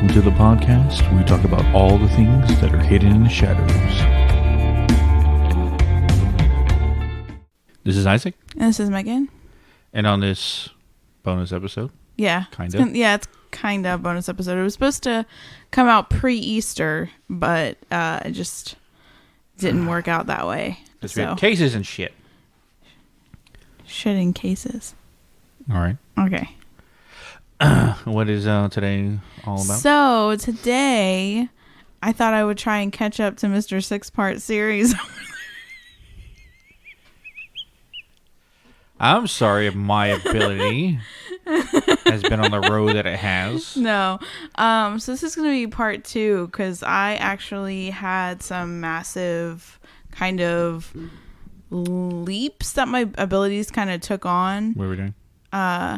Welcome to the podcast. We talk about all the things that are hidden in the shadows. This is Isaac. And this is Megan. And on this bonus episode. Yeah. It's kind of a bonus episode. It was supposed to come out pre-Easter, but it just didn't work out that way. We have cases and shit. Shit in cases. All right. Okay. What is today all about? So today, I thought I would try and catch up to Mr. 6-part series. I'm sorry if my ability has been on the road that it has. No. So this is going to be part 2 because I actually had some massive kind of leaps that my abilities kind of took on. What are we doing?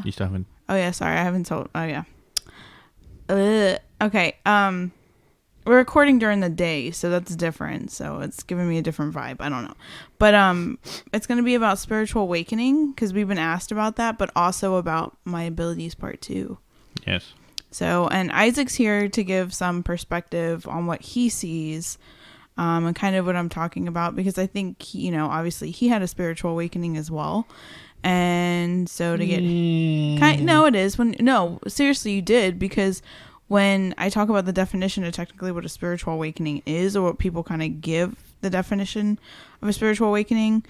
You still haven't. Oh yeah, sorry, I haven't told. Oh yeah. Okay. We're recording during the day, so that's different. So it's giving me a different vibe. I don't know, but it's gonna be about spiritual awakening because we've been asked about that, but also about my abilities part 2. Yes. So, and Isaac's here to give some perspective on what he sees, and kind of what I'm talking about because I think obviously he had a spiritual awakening as well. And so to get seriously you did, because when I talk about the definition of technically what a spiritual awakening is, or what people kind of give the definition of a spiritual awakening,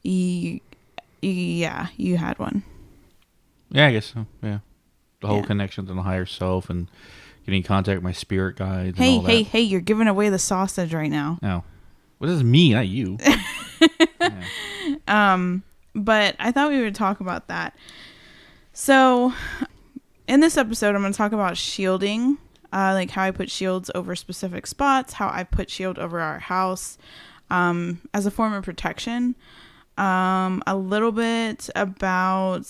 you had one. Yeah, I guess so. Yeah, the whole connection to the higher self and getting in contact with my spirit guides. Hey, you're giving away the sausage right now. No, well, this is me, not you. Yeah. But I thought we would talk about that. So, in this episode, I'm going to talk about shielding, like how I put shields over specific spots, how I put shield over our house as a form of protection, a little bit about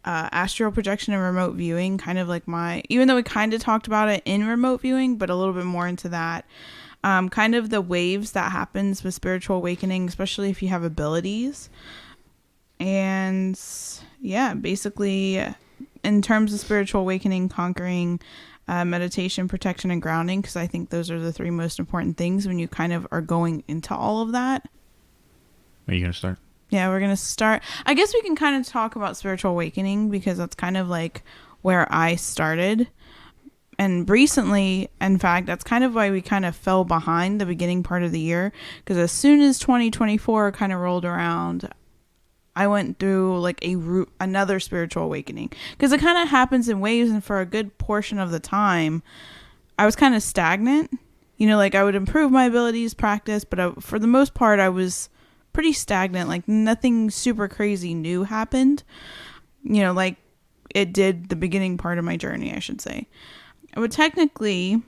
astral projection and remote viewing, kind of like even though we kind of talked about it in remote viewing, but a little bit more into that, kind of the waves that happens with spiritual awakening, especially if you have abilities. And yeah, basically in terms of spiritual awakening, conquering, meditation, protection, and grounding, because I think those are the 3 most important things when you kind of are going into all of that. Are you going to start? Yeah, we're going to start. I guess we can kind of talk about spiritual awakening because that's kind of like where I started. And recently, in fact, that's kind of why we kind of fell behind the beginning part of the year, because as soon as 2024 kind of rolled around, I went through like another spiritual awakening, because it kind of happens in waves. And for a good portion of the time, I was kind of stagnant. Like I would improve my abilities, practice, but for the most part, I was pretty stagnant. Like nothing super crazy new happened, like it did the beginning part of my journey, I should say. But technically,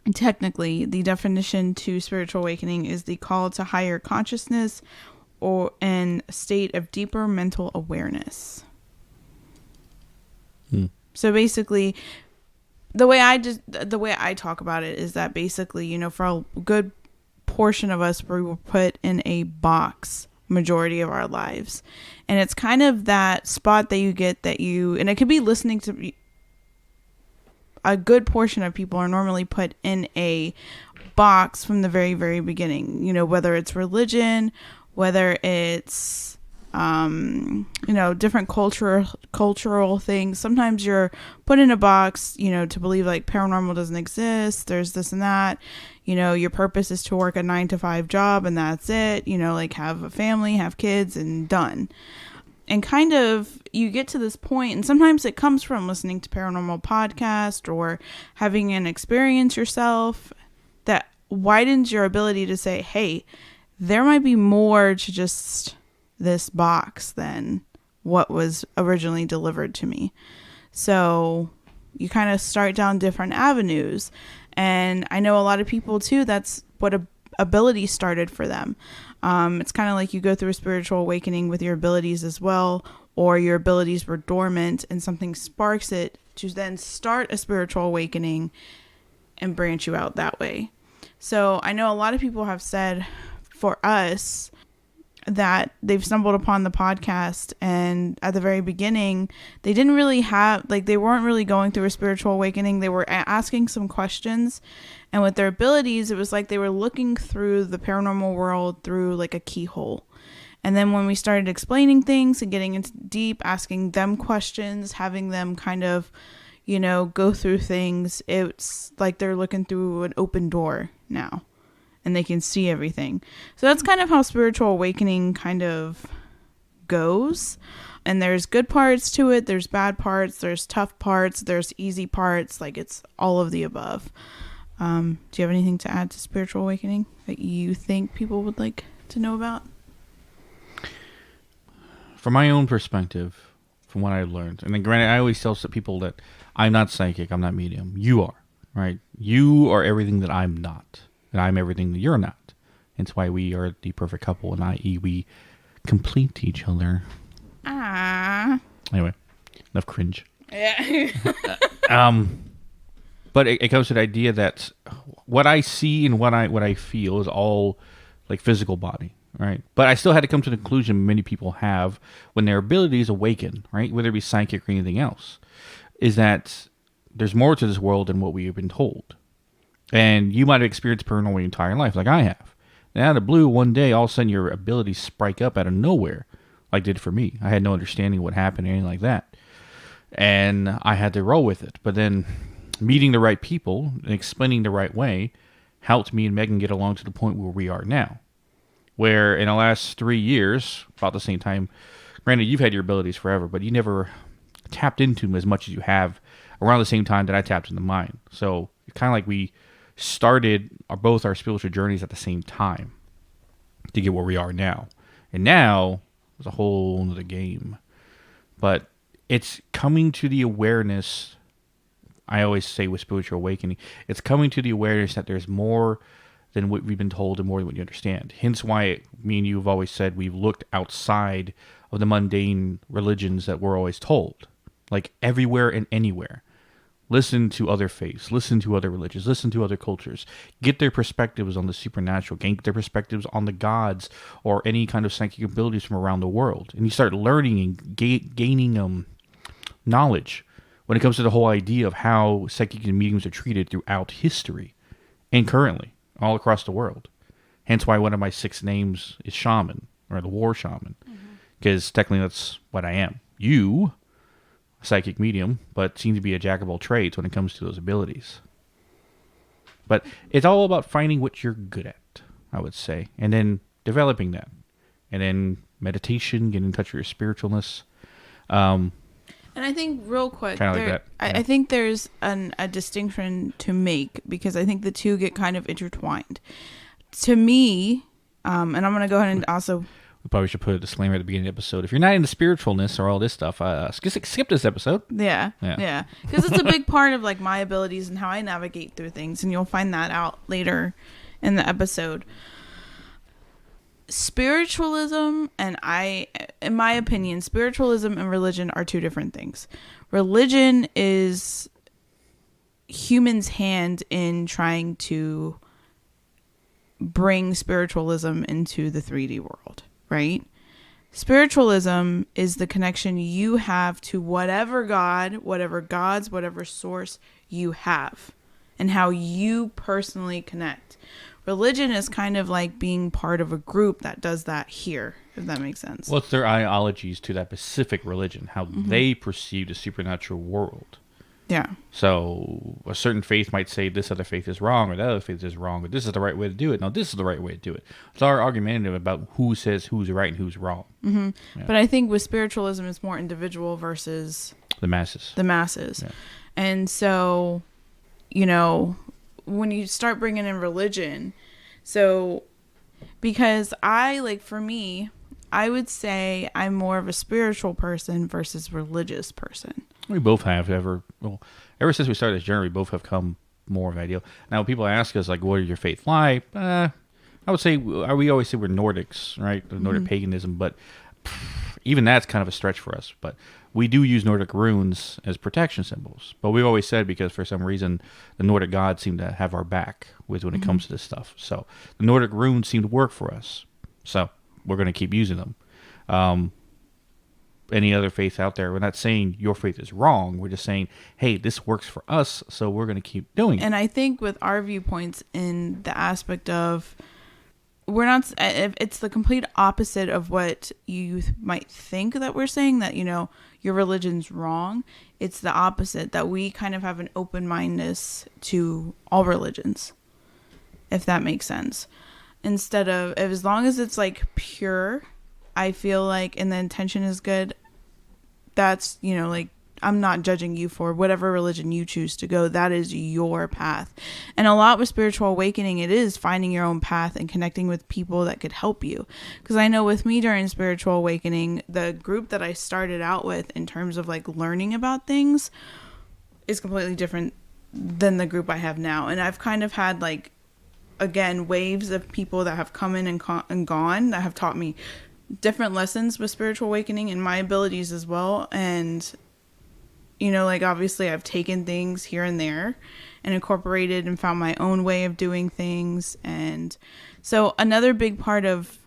the definition to spiritual awakening is the call to higher consciousness or in a state of deeper mental awareness. So basically, the way I talk about it is that basically, for a good portion of us, we were put in a box majority of our lives. And it's kind of that spot that you get and it could be listening to a good portion of people are normally put in a box from the very, very beginning, whether it's religion, whether it's, different cultural things. Sometimes you're put in a box, to believe like paranormal doesn't exist. There's this and that, your purpose is to work a 9-to-5 job and that's it, like have a family, have kids and done. And kind of you get to this point, and sometimes it comes from listening to paranormal podcast or having an experience yourself that widens your ability to say, hey, there might be more to just this box than what was originally delivered to me. So you kind of start down different avenues. And I know a lot of people too, that's what ability started for them. It's kind of like you go through a spiritual awakening with your abilities as well, or your abilities were dormant and something sparks it to then start a spiritual awakening and branch you out that way. So I know a lot of people have said for us, that they've stumbled upon the podcast, and at the very beginning they didn't really have, like, they weren't really going through a spiritual awakening. They were asking some questions, and with their abilities it was like they were looking through the paranormal world through like a keyhole. And then when we started explaining things and getting into deep, asking them questions, having them kind of, you know, go through things, it's like they're looking through an open door now. And they can see everything. So that's kind of how spiritual awakening kind of goes. And there's good parts to it. There's bad parts. There's tough parts. There's easy parts. Like, it's all of the above. Do you have anything to add to spiritual awakening that you think people would like to know about? From my own perspective, from what I learned, and then granted, I always tell people that I'm not psychic. I'm not medium. You are, right? You are everything that I'm not. And I'm everything that you're not. It's why we are the perfect couple, and i.e. we complete each other. Anyway, enough cringe. Yeah. But it comes to the idea that what I see and what I feel is all like physical body, right? But I still had to come to the conclusion many people have when their abilities awaken, right? Whether it be psychic or anything else, is that there's more to this world than what we have been told. And you might have experienced paranormal your entire life, like I have. And out of the blue, one day, all of a sudden, your abilities spike up out of nowhere, like did for me. I had no understanding of what happened or anything like that. And I had to roll with it. But then meeting the right people and explaining the right way helped me and Megan get along to the point where we are now. Where in the last 3 years, about the same time, granted, you've had your abilities forever, but you never tapped into them as much as you have around the same time that I tapped into mine. So it's kind of like we started both our spiritual journeys at the same time to get where we are now. And now it's a whole other game. But it's coming to the awareness, I always say with spiritual awakening, it's coming to the awareness that there's more than what we've been told and more than what you understand. Hence why me and you have always said we've looked outside of the mundane religions that we're always told. Like everywhere and anywhere. Listen to other faiths, listen to other religions, listen to other cultures. Get their perspectives on the supernatural, get their perspectives on the gods or any kind of psychic abilities from around the world. And you start learning and gaining knowledge when it comes to the whole idea of how psychic and mediums are treated throughout history and currently all across the world. Hence why one of my 6 names is Shaman, or the War Shaman, because technically that's what I am. You, psychic medium, but seem to be a jack of all trades when it comes to those abilities. But it's all about finding what you're good at, I would say, and then developing that, and then meditation, getting in touch with your spiritualness. And I think real quick, kind of like that. Yeah. I think there's a distinction to make, because I think the two get kind of intertwined. To me, and I'm going to go ahead and also... We probably should put a disclaimer at the beginning of the episode. If you're not into spiritualness or all this stuff, skip this episode. Yeah. Because it's a big part of like my abilities and how I navigate through things, and you'll find that out later in the episode. Spiritualism and in my opinion, spiritualism and religion are two different things. Religion is humans' hand in trying to bring spiritualism into the 3D world. Right? Spiritualism is the connection you have to whatever God, whatever gods, whatever source you have, and how you personally connect. Religion is kind of like being part of a group that does that here, if that makes sense. Well, it's their ideologies to that specific religion, how they perceive the supernatural world. Yeah. So a certain faith might say this other faith is wrong, or that other faith is wrong, or this is the right way to do it. No, this is the right way to do it. It's our argumentative about who says who's right and who's wrong. Yeah. But I think with spiritualism, it's more individual versus the masses. Yeah. And so, you know, when you start bringing in religion, so because for me, I would say I'm more of a spiritual person versus religious person. We both have ever since we started this journey, we both have come more of an ideal. Now, people ask us, like, what are your faith lie? I would say, we always say we're Nordics, right? The Nordic paganism, but even that's kind of a stretch for us. But we do use Nordic runes as protection symbols. But we've always said, because for some reason, the Nordic gods seem to have our back when it comes to this stuff. So the Nordic runes seem to work for us. So we're going to keep using them. Any other faith out there, we're not saying your faith is wrong. We're just saying, hey, this works for us, so we're going to keep doing it. And I think with our viewpoints in the aspect of, we're not, it's the complete opposite of what you might think that we're saying, that, you know, your religion's wrong. It's the opposite, that we kind of have an open-mindedness to all religions, if that makes sense. Instead of, as long as it's like pure, I feel like, and the intention is good, that's, you know, like, I'm not judging you for whatever religion you choose to go. That is your path. And a lot with spiritual awakening, it is finding your own path and connecting with people that could help you. Because I know with me during spiritual awakening, the group that I started out with in terms of like learning about things is completely different than the group I have now. And I've kind of had like, again, waves of people that have come in and gone that have taught me different lessons with spiritual awakening and my abilities as well. And you know, like, obviously I've taken things here and there and incorporated and found my own way of doing things. And so another big part of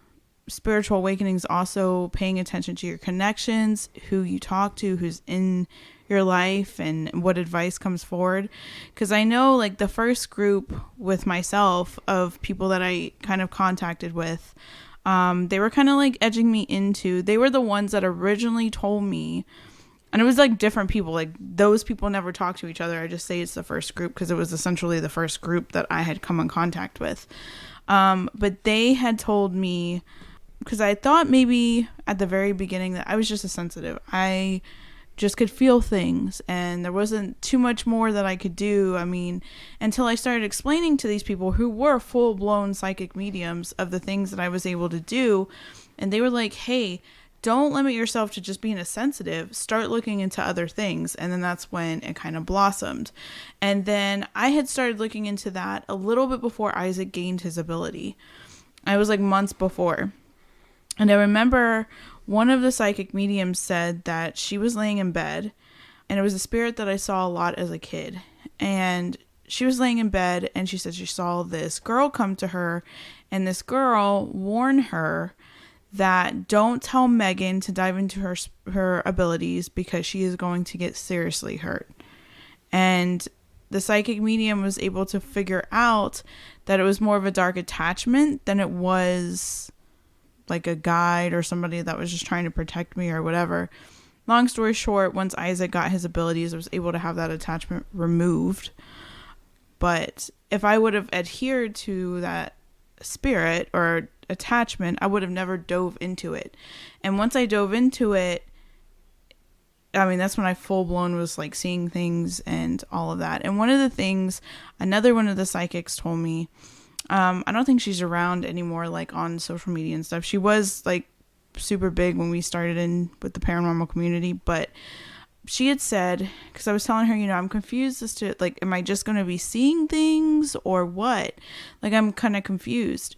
spiritual awakening is also paying attention to your connections, who you talk to, who's in your life, and what advice comes forward. Because I know, like, the first group with myself of people that I kind of contacted with, they were kind of like edging me into, they were the ones that originally told me. And it was like different people, like those people never talk to each other. I just say it's the first group because it was essentially the first group that I had come in contact with. But they had told me, because I thought maybe at the very beginning that I was just a sensitive. I just could feel things and there wasn't too much more that I could do. I mean, until I started explaining to these people who were full-blown psychic mediums of the things that I was able to do. And they were like, hey, don't limit yourself to just being a sensitive. Start looking into other things. And then that's when it kind of blossomed. And then I had started looking into that a little bit before Isaac gained his ability. I was like months before. And I remember one of the psychic mediums said that she was laying in bed. And it was a spirit that I saw a lot as a kid. And she was laying in bed and she said she saw this girl come to her. And this girl warned her that don't tell Megan to dive into her abilities because she is going to get seriously hurt. And the psychic medium was able to figure out that it was more of a dark attachment than it was like a guide or somebody that was just trying to protect me or whatever. Long story short, once Isaac got his abilities, I was able to have that attachment removed. But if I would have adhered to that spirit or attachment, I would have never dove into it. And once I dove into it, I mean, that's when I full blown was like seeing things and all of that. And one of the things, another one of the psychics told me, I don't think she's around anymore, like on social media and stuff. She was like super big when we started in with the paranormal community, but she had said, because I was telling her, you know, I'm confused as to, like, am I just going to be seeing things or what? Like, I'm kind of confused.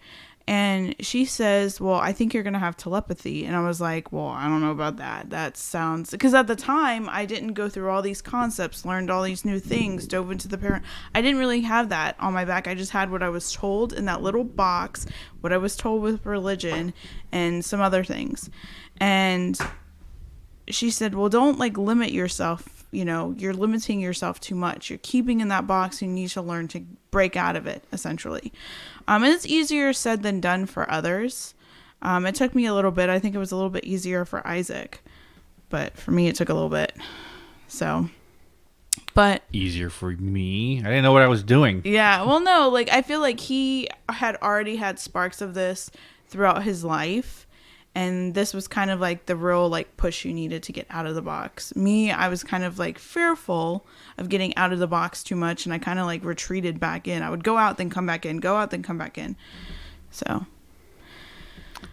And she says, well, I think you're going to have telepathy. And I was like, well, I don't know about that. That sounds, because at the time I didn't go through all these concepts, learned all these new things, dove into the parent. I didn't really have that on my back. I just had what I was told in that little box, what I was told with religion and some other things. And she said, well, don't like limit yourself. You know, you're limiting yourself too much. You're keeping in that box. You need to learn to break out of it, essentially. And it's easier said than done for others. It took me a little bit. I think it was a little bit easier for Isaac. But for me, it took a little bit. So, but Easier for me. I didn't know what I was doing. yeah, well, no, like I feel like he had already had sparks of this throughout his life. And this was kind of like the real like push you needed to get out of the box. Me, I was kind of like fearful of getting out of the box too much. And I kind of like retreated back in. I would go out, then come back in, go out, then come back in. So.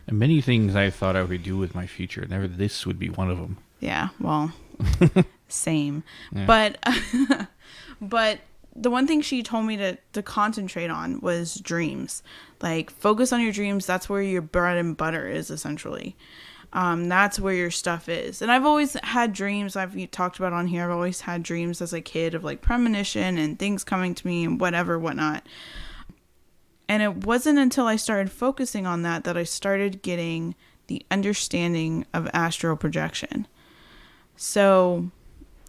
And many things I thought I would do with my future. Never this would be one of them. Yeah, well, same. Yeah. But the one thing she told me to concentrate on was dreams. Like, focus on your dreams. That's where your bread and butter is, essentially. That's where your stuff is. And I've always had dreams. I've talked about on here. I've always had dreams as a kid of, like, premonition and things coming to me and whatever, whatnot. And it wasn't until I started focusing on that I started getting the understanding of astral projection. So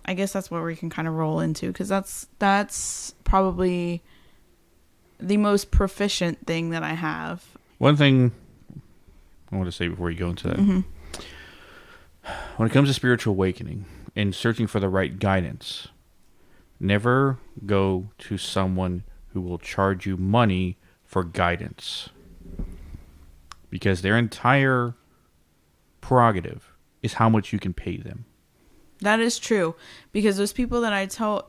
I guess that's what we can kind of roll into, because that's probably the most proficient thing that I have. One thing I want to say before you go into that. Mm-hmm. When it comes to spiritual awakening and searching for the right guidance, never go to someone who will charge you money for guidance, because their entire prerogative is how much you can pay them. That is true, because those people that I tell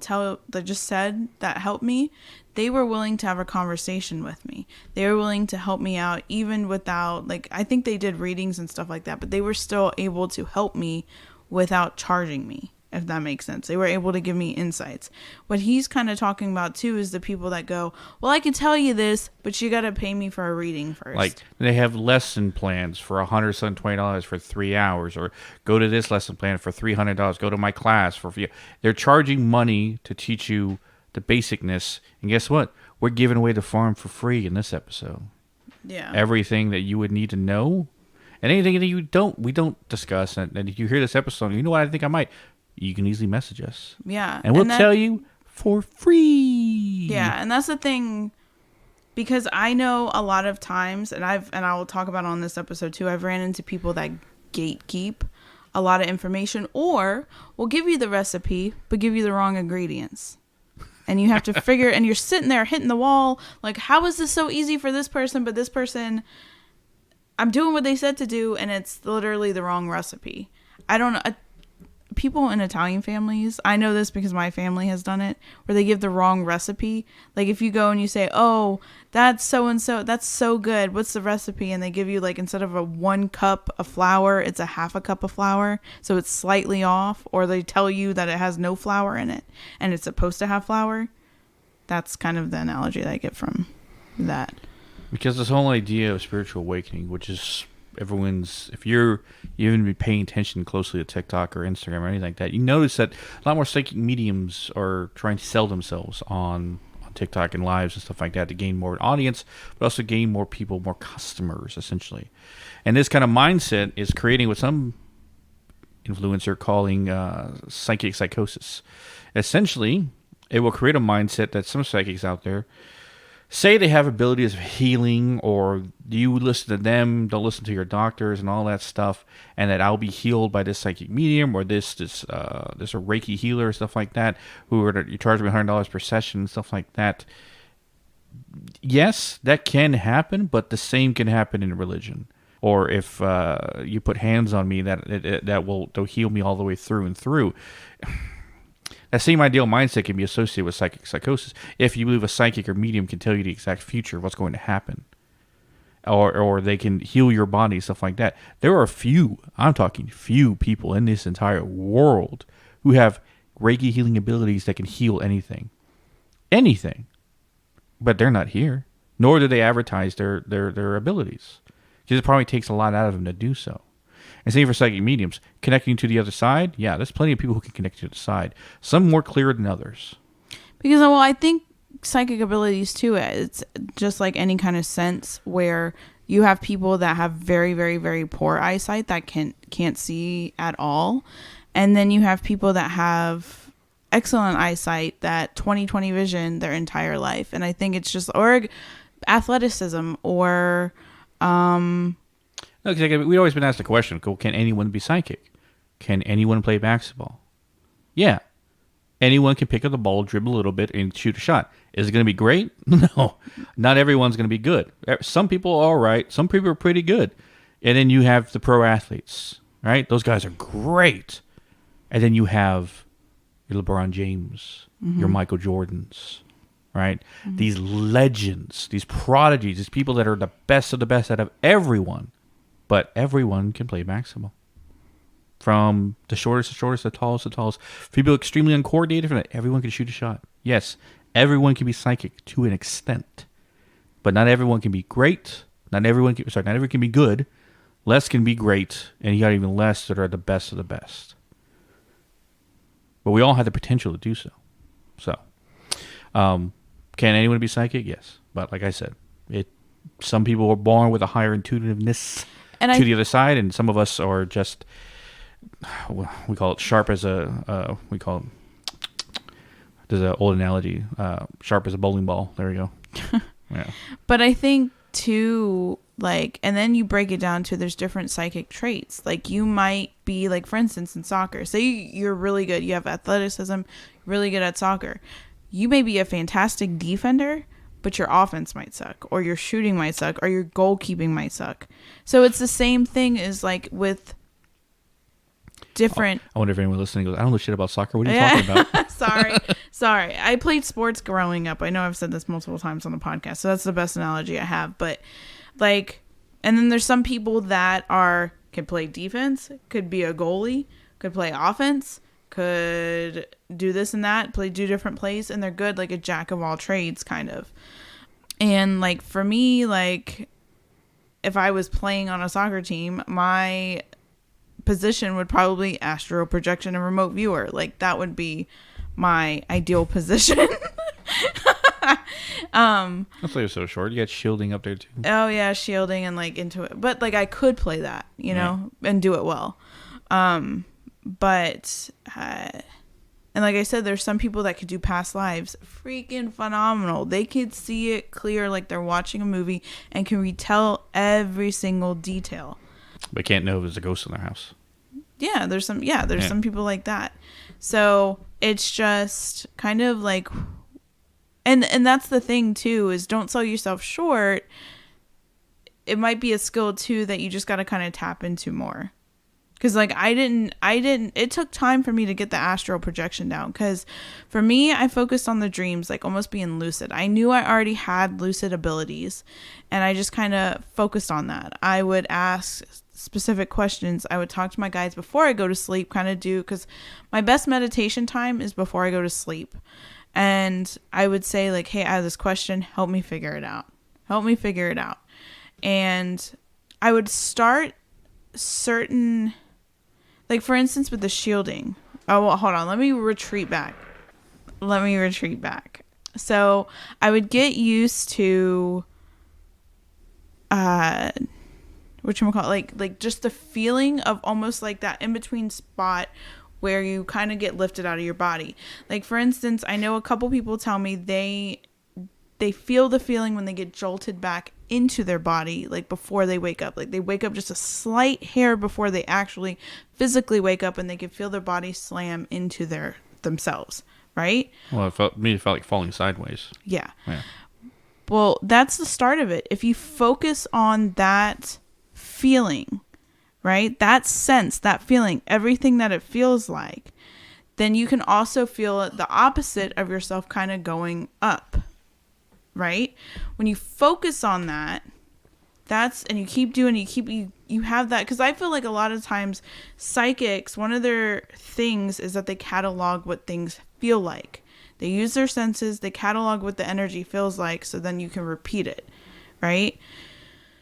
that just said that helped me, they were willing to have a conversation with me. They were willing to help me out even without, like, I think they did readings and stuff like that, but they were still able to help me without charging me, if that makes sense. They were able to give me insights. What he's kind of talking about too is the people that go, well, I can tell you this, but you got to pay me for a reading first. Like, they have lesson plans for $120 for 3 hours, or go to this lesson plan for $300. Go to my class for free. They're charging money to teach you the basicness. And guess what? We're giving away the farm for free in this episode. Yeah. Everything that you would need to know, and anything that we don't discuss. And if you hear this episode, you know what, I think I might. You can easily message us. Yeah. And we'll tell you for free. Yeah, and that's the thing, because I know a lot of times, and I will talk about it on this episode too, I've ran into people that gatekeep a lot of information, or will give you the recipe but give you the wrong ingredients. And you have to figure, and you're sitting there hitting the wall like, how is this so easy for this person, but this person, I'm doing what they said to do, and it's literally the wrong recipe. I don't know. People in Italian families, I know this because my family has done it, where they give the wrong recipe. Like, if you go and you say, oh, that's so-and-so, that's so good, what's the recipe? And they give you, like, instead of a 1 cup of flour, it's a half a cup of flour. So it's slightly off. Or they tell you that it has no flour in it and it's supposed to have flour. That's kind of the analogy that I get from that. Because this whole idea of spiritual awakening, which is if you're even paying attention closely to TikTok or Instagram or anything like that, you notice that a lot more psychic mediums are trying to sell themselves on TikTok and lives and stuff like that to gain more audience, but also gain more people, more customers, essentially. And this kind of mindset is creating what some influencer calling psychic psychosis. Essentially, it will create a mindset that some psychics out there say they have abilities of healing, or you listen to them, don't listen to your doctors and all that stuff, and that I'll be healed by this psychic medium or this Reiki healer, stuff like that, you charge me $100 per session and stuff like that. Yes, that can happen, but the same can happen in religion. Or if you put hands on me, they'll heal me all the way through and through. That same ideal mindset can be associated with psychic psychosis. If you believe a psychic or medium can tell you the exact future of what's going to happen, or they can heal your body, stuff like that. There are I'm talking few people in this entire world who have Reiki healing abilities that can heal anything. But they're not here, nor do they advertise their abilities, because it probably takes a lot out of them to do so. And same for psychic mediums. Connecting to the other side, yeah, there's plenty of people who can connect to the other side. Some more clear than others. Because, well, I think psychic abilities too, it's just like any kind of sense where you have people that have very, very, very poor eyesight that can't see at all. And then you have people that have excellent eyesight, that 20/20 vision their entire life. And I think it's just, or athleticism, or No, because we've always been asked the question, can anyone be psychic? Can anyone play basketball? Yeah. Anyone can pick up the ball, dribble a little bit, and shoot a shot. Is it going to be great? No. Not everyone's going to be good. Some people are all right. Some people are pretty good. And then you have the pro athletes, right? Those guys are great. And then you have your LeBron James, your Michael Jordans, right? Mm-hmm. These legends, these prodigies, these people that are the best of the best out of everyone. But everyone can play basketball. From the shortest, the tallest. People extremely uncoordinated, everyone can shoot a shot. Yes, everyone can be psychic to an extent. But not everyone can be great. Not everyone can be good. Less can be great. And you got even less that are the best of the best. But we all have the potential to do so. So, can anyone be psychic? Yes. But like I said, it. Some people were born with a higher intuitiveness And to the other side, and some of us are just, we call it sharp as a, we call it, there's an old analogy, sharp as a bowling ball. There we go. Yeah. But I think too, like, and then you break it down to there's different psychic traits. Like you might be like, for instance, in soccer, say you're really good, you have athleticism, really good at soccer. You may be a fantastic defender, but your offense might suck, or your shooting might suck, or your goalkeeping might suck. So it's the same thing as like with different. I wonder if anyone listening goes, I don't know shit about soccer. What are you talking about? Sorry. I played sports growing up. I know I've said this multiple times on the podcast, so that's the best analogy I have. But like, and then there's some people that can play defense, could be a goalie, could play offense, could do this and that, do different plays, and they're good, like a jack of all trades kind of. And like for me, like if I was playing on a soccer team, my position would probably astral projection and remote viewer. Like that would be my ideal position. That's why you're so short. You got shielding up there too. Oh yeah, shielding and like into it. But like I could play that, you know, and do it well. But and like I said, there's some people that could do past lives freaking phenomenal. They could see it clear like they're watching a movie and can retell every single detail. But can't know if there's a ghost in their house. Yeah, there's some people like that. So it's just kind of like, and that's the thing too, is don't sell yourself short. It might be a skill too that you just got to kind of tap into more. Because like I didn't, it took time for me to get the astral projection down. Because for me, I focused on the dreams, like almost being lucid. I knew I already had lucid abilities, and I just kind of focused on that. I would ask specific questions. I would talk to my guides before I go to sleep, kind of because my best meditation time is before I go to sleep. And I would say like, hey, I have this question. Help me figure it out. And I would start certain, like for instance with the shielding. Oh, well, hold on. Let me retreat back. So I would get used to whatchamacallit, like just the feeling of almost like that in between spot where you kind of get lifted out of your body. Like for instance, I know a couple people tell me they feel the feeling when they get jolted back into their body, like before they wake up. Like they wake up just a slight hair before they actually physically wake up, and they can feel their body slam into themselves, right? Well, it felt like falling sideways. Yeah. Well, that's the start of it. If you focus on that feeling, right? That sense, that feeling, everything that it feels like, then you can also feel the opposite of yourself kind of going up, right? When you focus on that, and you keep doing it, you have that. Because I feel like a lot of times psychics, one of their things is that they catalog what things feel like. They use their senses, they catalog what the energy feels like, so then you can repeat it, right?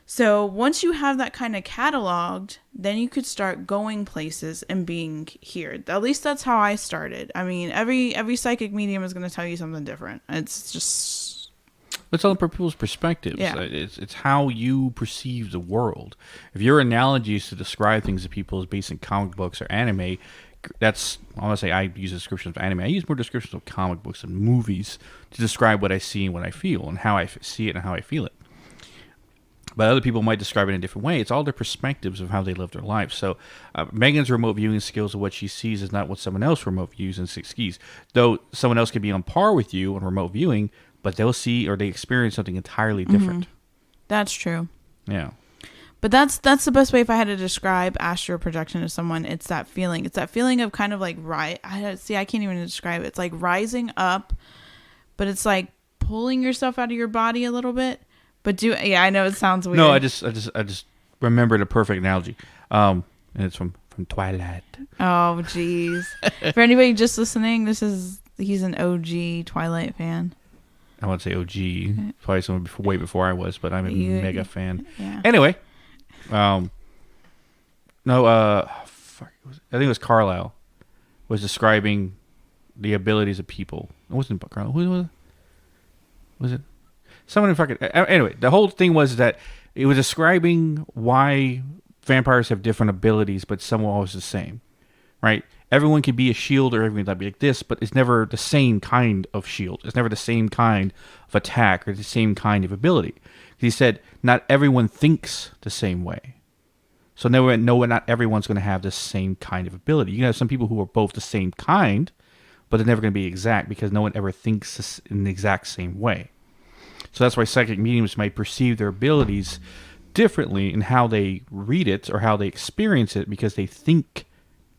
So once you have that kind of cataloged, then you could start going places and being here. At least that's how I started. I mean, every psychic medium is going to tell you something different. It's all people's perspectives. Yeah. It's how you perceive the world. If your analogy is to describe things to people as based in comic books or anime, that's, I want to say I use descriptions of anime. I use more descriptions of comic books and movies to describe what I see and what I feel and how I see it and how I feel it. But other people might describe it in a different way. It's all their perspectives of how they live their life. So Megan's remote viewing skills of what she sees is not what someone else remote views and sees. Though someone else could be on par with you on remote viewing, but they'll see or they experience something entirely different. That's true. Yeah. But that's the best way if I had to describe astral projection to someone. It's that feeling. It's that feeling of kind of like, I can't even describe it. It's like rising up, but it's like pulling yourself out of your body a little bit. But I know it sounds weird. No, I just remembered a perfect analogy. And it's from Twilight. Oh, jeez. For anybody just listening, he's an OG Twilight fan. I wouldn't say OG. Probably someone way before I was, but I'm a mega fan. Yeah. Anyway, I think it was Carlisle was describing the abilities of people. It wasn't Carlisle. Who was it? Someone fucking anyway. The whole thing was that it was describing why vampires have different abilities, but some are always the same, right? Everyone could be a shield, or everyone could be like this, but it's never the same kind of shield. It's never the same kind of attack or the same kind of ability. He said not everyone thinks the same way. So not everyone's going to have the same kind of ability. You can have some people who are both the same kind, but they're never going to be exact because no one ever thinks in the exact same way. So that's why psychic mediums might perceive their abilities differently in how they read it or how they experience it because they think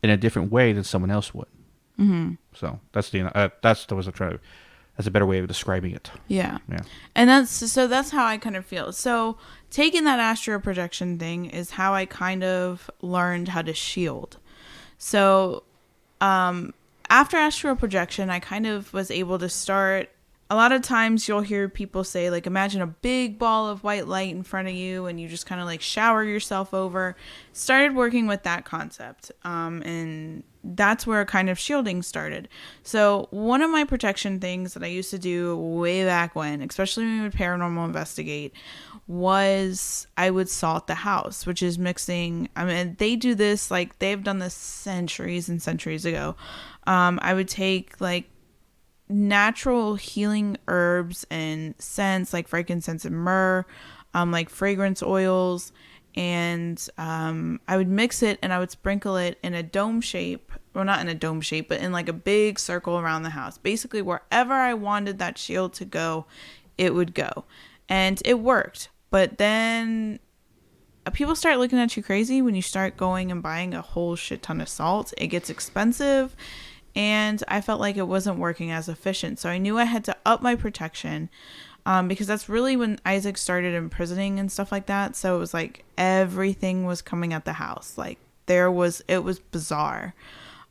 in a different way than someone else would. Mm-hmm. So that's a better way of describing it. Yeah. And that's how I kind of feel. So taking that astral projection thing is how I kind of learned how to shield. So after astral projection, I kind of was able to start. A lot of times you'll hear people say, like, imagine a big ball of white light in front of you and you just kind of like shower yourself over. Started working with that concept. And that's where kind of shielding started. So one of my protection things that I used to do way back when, especially when we would paranormal investigate, was I would salt the house, which is mixing. I mean, they do this, like, they've done this centuries and centuries ago. I would take like natural healing herbs and scents like frankincense and myrrh, like fragrance oils, and I would mix it and I would sprinkle it in a dome shape. Well, not in a dome shape, but in like a big circle around the house. Basically, wherever I wanted that shield to go, it would go. And it worked. But then people start looking at you crazy when you start going and buying a whole shit ton of salt. It gets expensive. And I felt like it wasn't working as efficient. So I knew I had to up my protection because that's really when Isaac started imprisoning and stuff like that. So it was like everything was coming at the house. Like it was bizarre.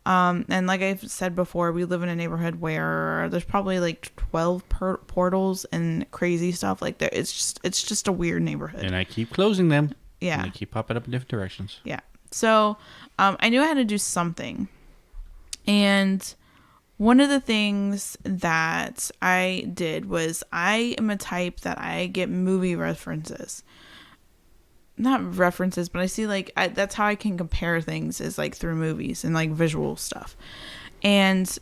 And like I've said before, we live in a neighborhood where there's probably like 12 portals and crazy stuff like that. It's just a weird neighborhood. And I keep closing them. Yeah. And they keep popping up in different directions. Yeah. So I knew I had to do something. And one of the things that I did was I am a type that I get movie references. Not references, but I see like that's how I can compare things is like through movies and like visual stuff. And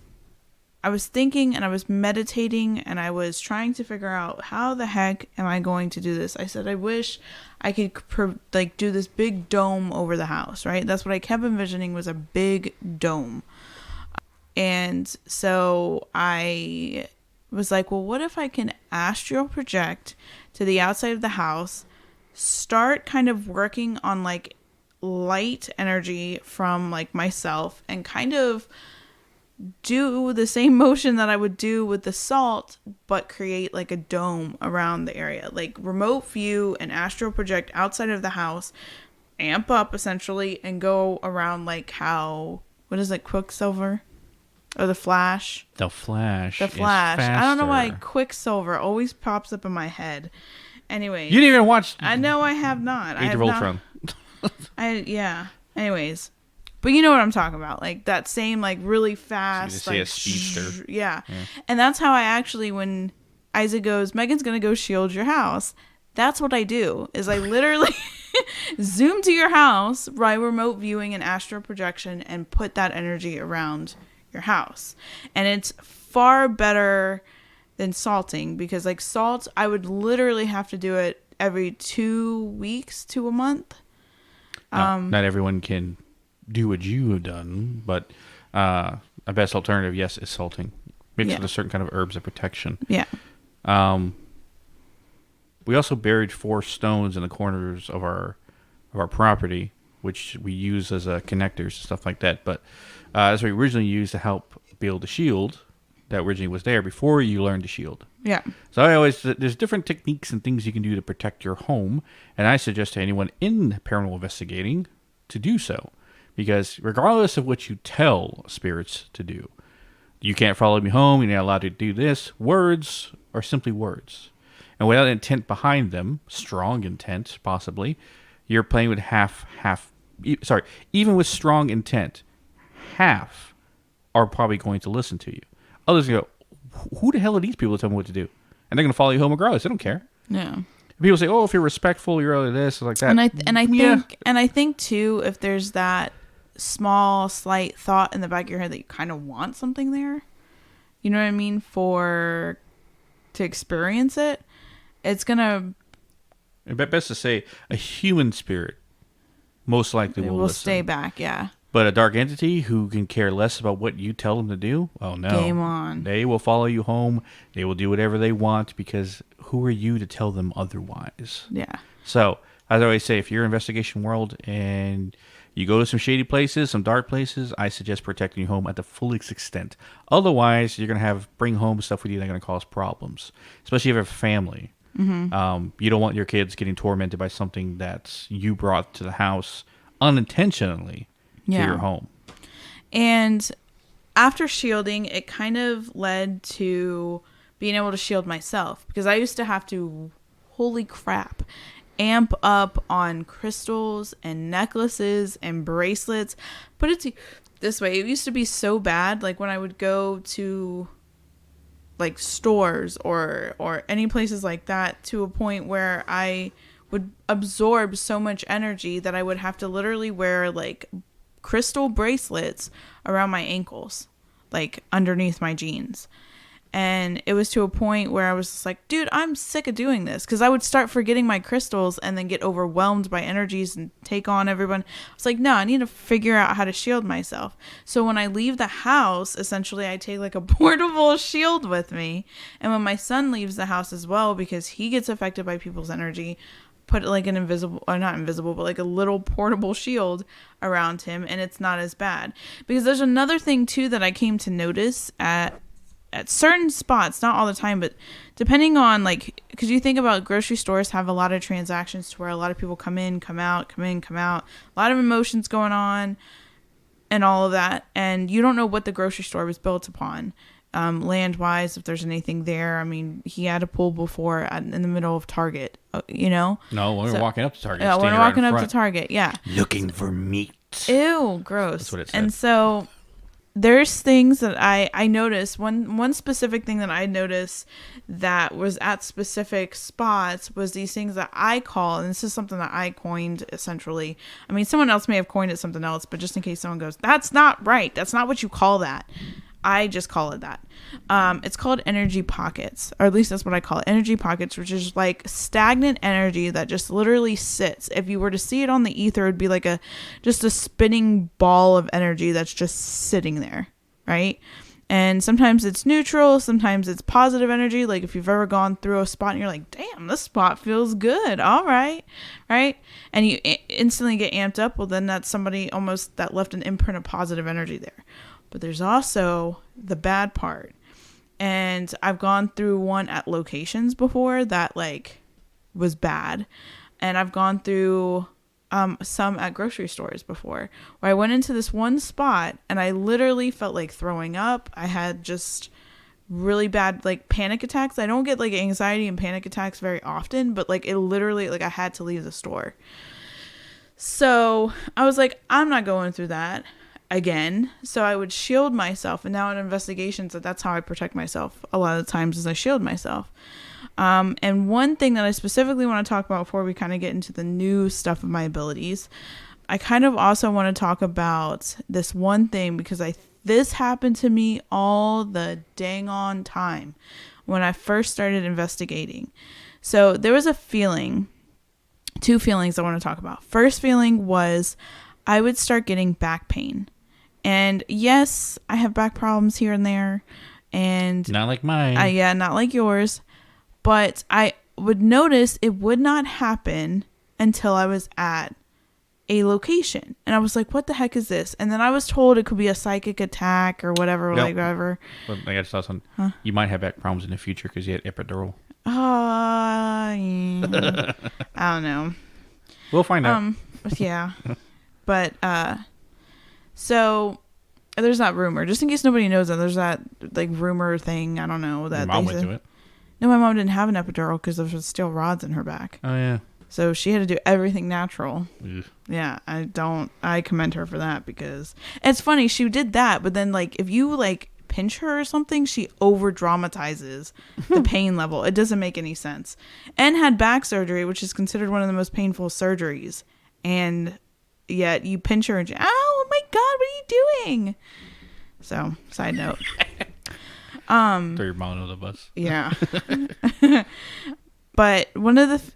I was thinking and I was meditating and I was trying to figure out how the heck am I going to do this. I said, I wish I could like do this big dome over the house, right? That's what I kept envisioning was a big dome. And so I was like, well, what if I can astral project to the outside of the house, start kind of working on like light energy from like myself and kind of do the same motion that I would do with the salt, but create like a dome around the area, like remote view and astral project outside of the house, amp up essentially and go around like how, what is it, Quicksilver? Or the Flash. The Flash. I don't know why Quicksilver always pops up in my head. Anyway. You didn't even watch. I know I have not. Age of Ultron. Yeah. Anyways. But you know what I'm talking about. Like that same like really fast. So you just say a speedster. Yeah. And that's how I actually, when Isaac goes, Megan's going to go shield your house. That's what I do. Is I literally zoom to your house by remote viewing and astral projection and put that energy around your house. And it's far better than salting because like salt, I would literally have to do it every 2 weeks to a month. Not everyone can do what you have done, but a best alternative, yes, is salting. Mixed with a certain kind of herbs of protection. Yeah. We also buried 4 stones in the corners of our property, which we use as connectors and stuff like that. But that's what we originally used to help build the shield that originally was there before you learned to shield. Yeah. So there's different techniques and things you can do to protect your home, and I suggest to anyone in paranormal investigating to do so, because regardless of what you tell spirits to do, you can't follow me home, you're not allowed to do this. Words are simply words, and without intent behind them, strong intent possibly, you're playing with even with strong intent, half are probably going to listen to you. Others go, who the hell are these people to tell me what to do? and they're going to follow you home regardless. They don't care. Yeah. People say, "Oh, if you're respectful, you're really this, like that." And I think too, if there's that small, slight thought in the back of your head that you kind of want something there, you know what I mean, to experience it, it's gonna. Best to say, a human spirit most likely will listen. Stay back. Yeah. But a dark entity who can care less about what you tell them to do, oh no. Game on. They will follow you home. They will do whatever they want because who are you to tell them otherwise? Yeah. So, as I always say, if you're in investigation world and you go to some shady places, some dark places, I suggest protecting your home at the fullest extent. Otherwise, you're going to bring home stuff with you that's going to cause problems, especially if you have a family. Mm-hmm. You don't want your kids getting tormented by something that you brought to the house unintentionally. To your home. And after shielding, it kind of led to being able to shield myself, because I used to have to, holy crap, amp up on crystals and necklaces and bracelets. Put it this way, it used to be so bad, like when I would go to like stores or any places like that, to a point where I would absorb so much energy that I would have to literally wear like crystal bracelets around my ankles, like underneath my jeans. And it was to a point where I was just like, dude, I'm sick of doing this, because I would start forgetting my crystals and then get overwhelmed by energies and take on everyone. I was like, no, I need to figure out how to shield myself. So when I leave the house, essentially I take like a portable shield with me. And when my son leaves the house as well, because he gets affected by people's energy, put like an invisible, or not invisible, but like a little portable shield around him, and it's not as bad. Because there's another thing too that I came to notice at certain spots, not all the time, but depending on, like, because you think about grocery stores have a lot of transactions to where a lot of people come in, come out, come in, come out, a lot of emotions going on and all of that, and you don't know what the grocery store was built upon. Land wise, if there's anything there. I mean, he had a pool before in the middle of Target, you know? No, when we're walking up to Target. Yeah, when we're walking up to Target, yeah. Looking for meat. Ew, gross. That's what it said. And so there's things that I noticed. One specific thing that I noticed that was at specific spots was these things that I call, and this is something that I coined essentially. I mean, someone else may have coined it something else, but just in case someone goes, that's not right, that's not what you call that, I just call it that. It's called energy pockets, or at least that's what I call it, energy pockets, which is like stagnant energy that just literally sits. If you were to see it on the ether, it'd be like just a spinning ball of energy that's just sitting there, right? And sometimes it's neutral, sometimes it's positive energy. Like if you've ever gone through a spot and you're like, damn, this spot feels good. All right. Right. And you instantly get amped up. Well, then that's somebody almost that left an imprint of positive energy there. But there's also the bad part. And I've gone through one at locations before that like was bad. And I've gone through some at grocery stores before, where I went into this one spot and I literally felt like throwing up. I had just really bad like panic attacks. I don't get like anxiety and panic attacks very often, but like it literally, like I had to leave the store. So I was like, I'm not going through that again. So I would shield myself. And now in investigations, that's how I protect myself a lot of the times, is I shield myself. And one thing that I specifically want to talk about before we kind of get into the new stuff of my abilities, I kind of also want to talk about this one thing, because this happened to me all the dang on time when I first started investigating. So there was two feelings I want to talk about. First feeling was I would start getting back pain. And yes, I have back problems here and there. And not like mine. Yeah, not like yours. But I would notice it would not happen until I was at a location. And I was like, what the heck is this? And then I was told it could be a psychic attack or whatever. Nope. Like whatever. But I got to tell something. Huh? You might have back problems in the future because you had epidural. Yeah. I don't know. We'll find out. Yeah. But so there's that rumor. Just in case nobody knows that, there's that like rumor thing. I don't know. That your mom went through it. No, my mom didn't have an epidural because there was still rods in her back. Oh, yeah. So she had to do everything natural. Ugh. Yeah, I commend her for that, because it's funny, she did that, but then like if you like pinch her or something, she over dramatizes the pain level. It doesn't make any sense. And had back surgery, which is considered one of the most painful surgeries. And yet you pinch her and she, oh my God, what are you doing? So, side note. Throw your mom under the bus. Yeah. But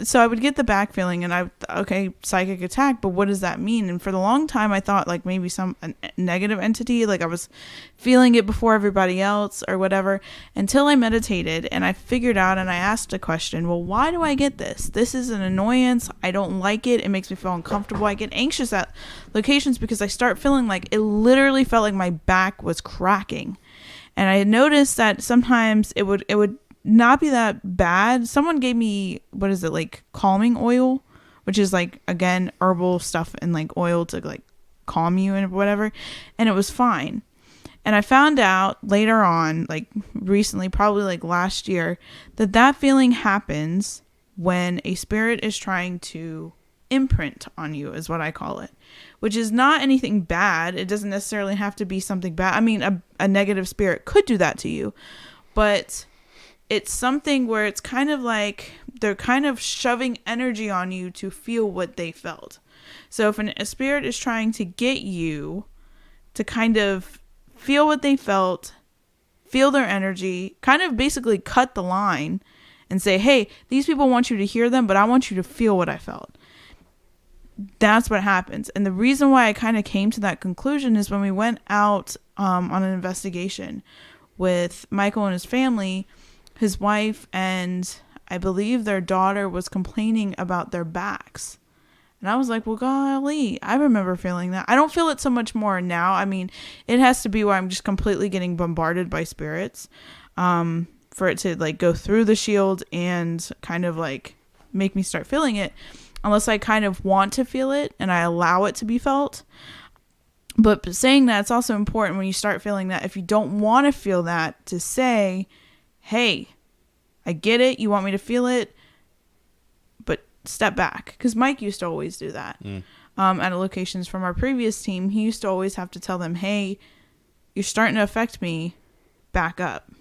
so I would get the back feeling and okay, psychic attack, but what does that mean? And for the long time, I thought like maybe a negative entity, like I was feeling it before everybody else or whatever, until I meditated and I figured out and I asked a question, well, why do I get this? This is an annoyance. I don't like it. It makes me feel uncomfortable. I get anxious at locations because I start feeling like it literally felt like my back was cracking. And I noticed that sometimes it would not be that bad. Someone gave me, what is it, like calming oil, which is like, again, herbal stuff and like oil to like calm you and whatever. And it was fine. And I found out later on, like recently, probably like last year, that feeling happens when a spirit is trying to imprint on you, is what I call it, which is not anything bad. It doesn't necessarily have to be something bad. I mean, a negative spirit could do that to you, but it's something where it's kind of like they're kind of shoving energy on you to feel what they felt. So if a spirit is trying to get you to kind of feel what they felt, feel their energy, kind of basically cut the line and say, hey, these people want you to hear them, but I want you to feel what I felt. That's what happens. And the reason why I kind of came to that conclusion is when we went out on an investigation with Michael and his family. His wife and I believe their daughter was complaining about their backs. And I was like, well, golly, I remember feeling that. I don't feel it so much more now. I mean, it has to be where I'm just completely getting bombarded by spirits for it to like go through the shield and kind of like make me start feeling it. Unless I kind of want to feel it and I allow it to be felt. But saying that, it's also important when you start feeling that, if you don't want to feel that, to say, hey, I get it. You want me to feel it, but step back. Because Mike used to always do that. At locations from our previous team, he used to always have to tell them, hey, you're starting to affect me. Back up.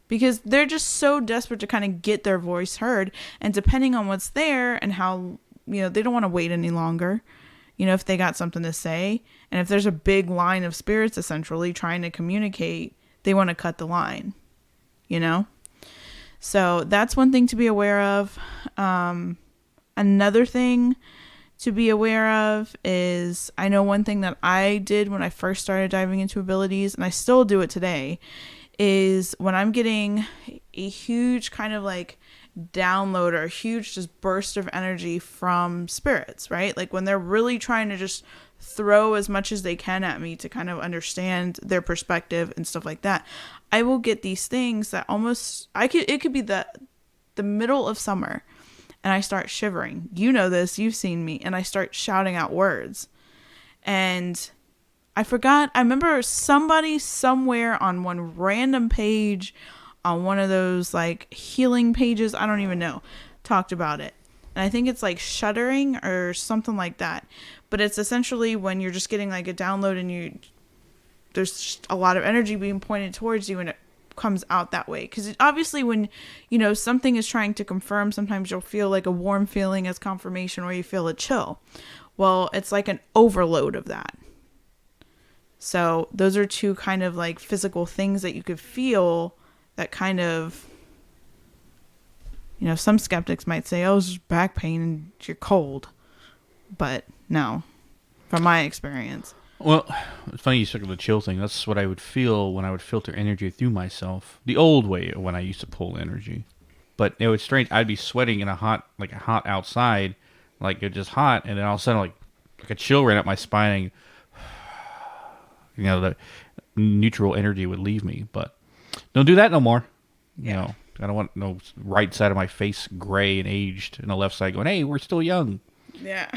Because they're just so desperate to kind of get their voice heard. And depending on what's there and how, they don't want to wait any longer. If they got something to say. And if there's a big line of spirits essentially trying to communicate, they want to cut the line. So that's one thing to be aware of. Another thing to be aware of is, I know one thing that I did when I first started diving into abilities, and I still do it today, is when I'm getting a huge kind of like download or a huge just burst of energy from spirits, right? Like when they're really trying to just throw as much as they can at me to kind of understand their perspective and stuff like that, I will get these things that it could be the middle of summer and I start shivering. You know this, you've seen me, and I start shouting out words. And I remember somebody somewhere on one random page on one of those like healing pages, I don't even know, talked about it. And I think it's like shuddering or something like that. But it's essentially when you're just getting like a download and there's just a lot of energy being pointed towards you and it comes out that way. Because obviously when, something is trying to confirm, sometimes you'll feel like a warm feeling as confirmation or you feel a chill. Well, it's like an overload of that. So those are two kind of like physical things that you could feel that kind of, some skeptics might say, oh, it's just back pain and you're cold. But no, from my experience. Well, it's funny you said the chill thing. That's what I would feel when I would filter energy through myself. The old way when I used to pull energy. But it was strange. I'd be sweating in a hot outside, like it's just hot, and then all of a sudden like a chill ran up my spine and the neutral energy would leave me. But don't do that no more. I don't want no right side of my face gray and aged and the left side going, hey, we're still young. Yeah.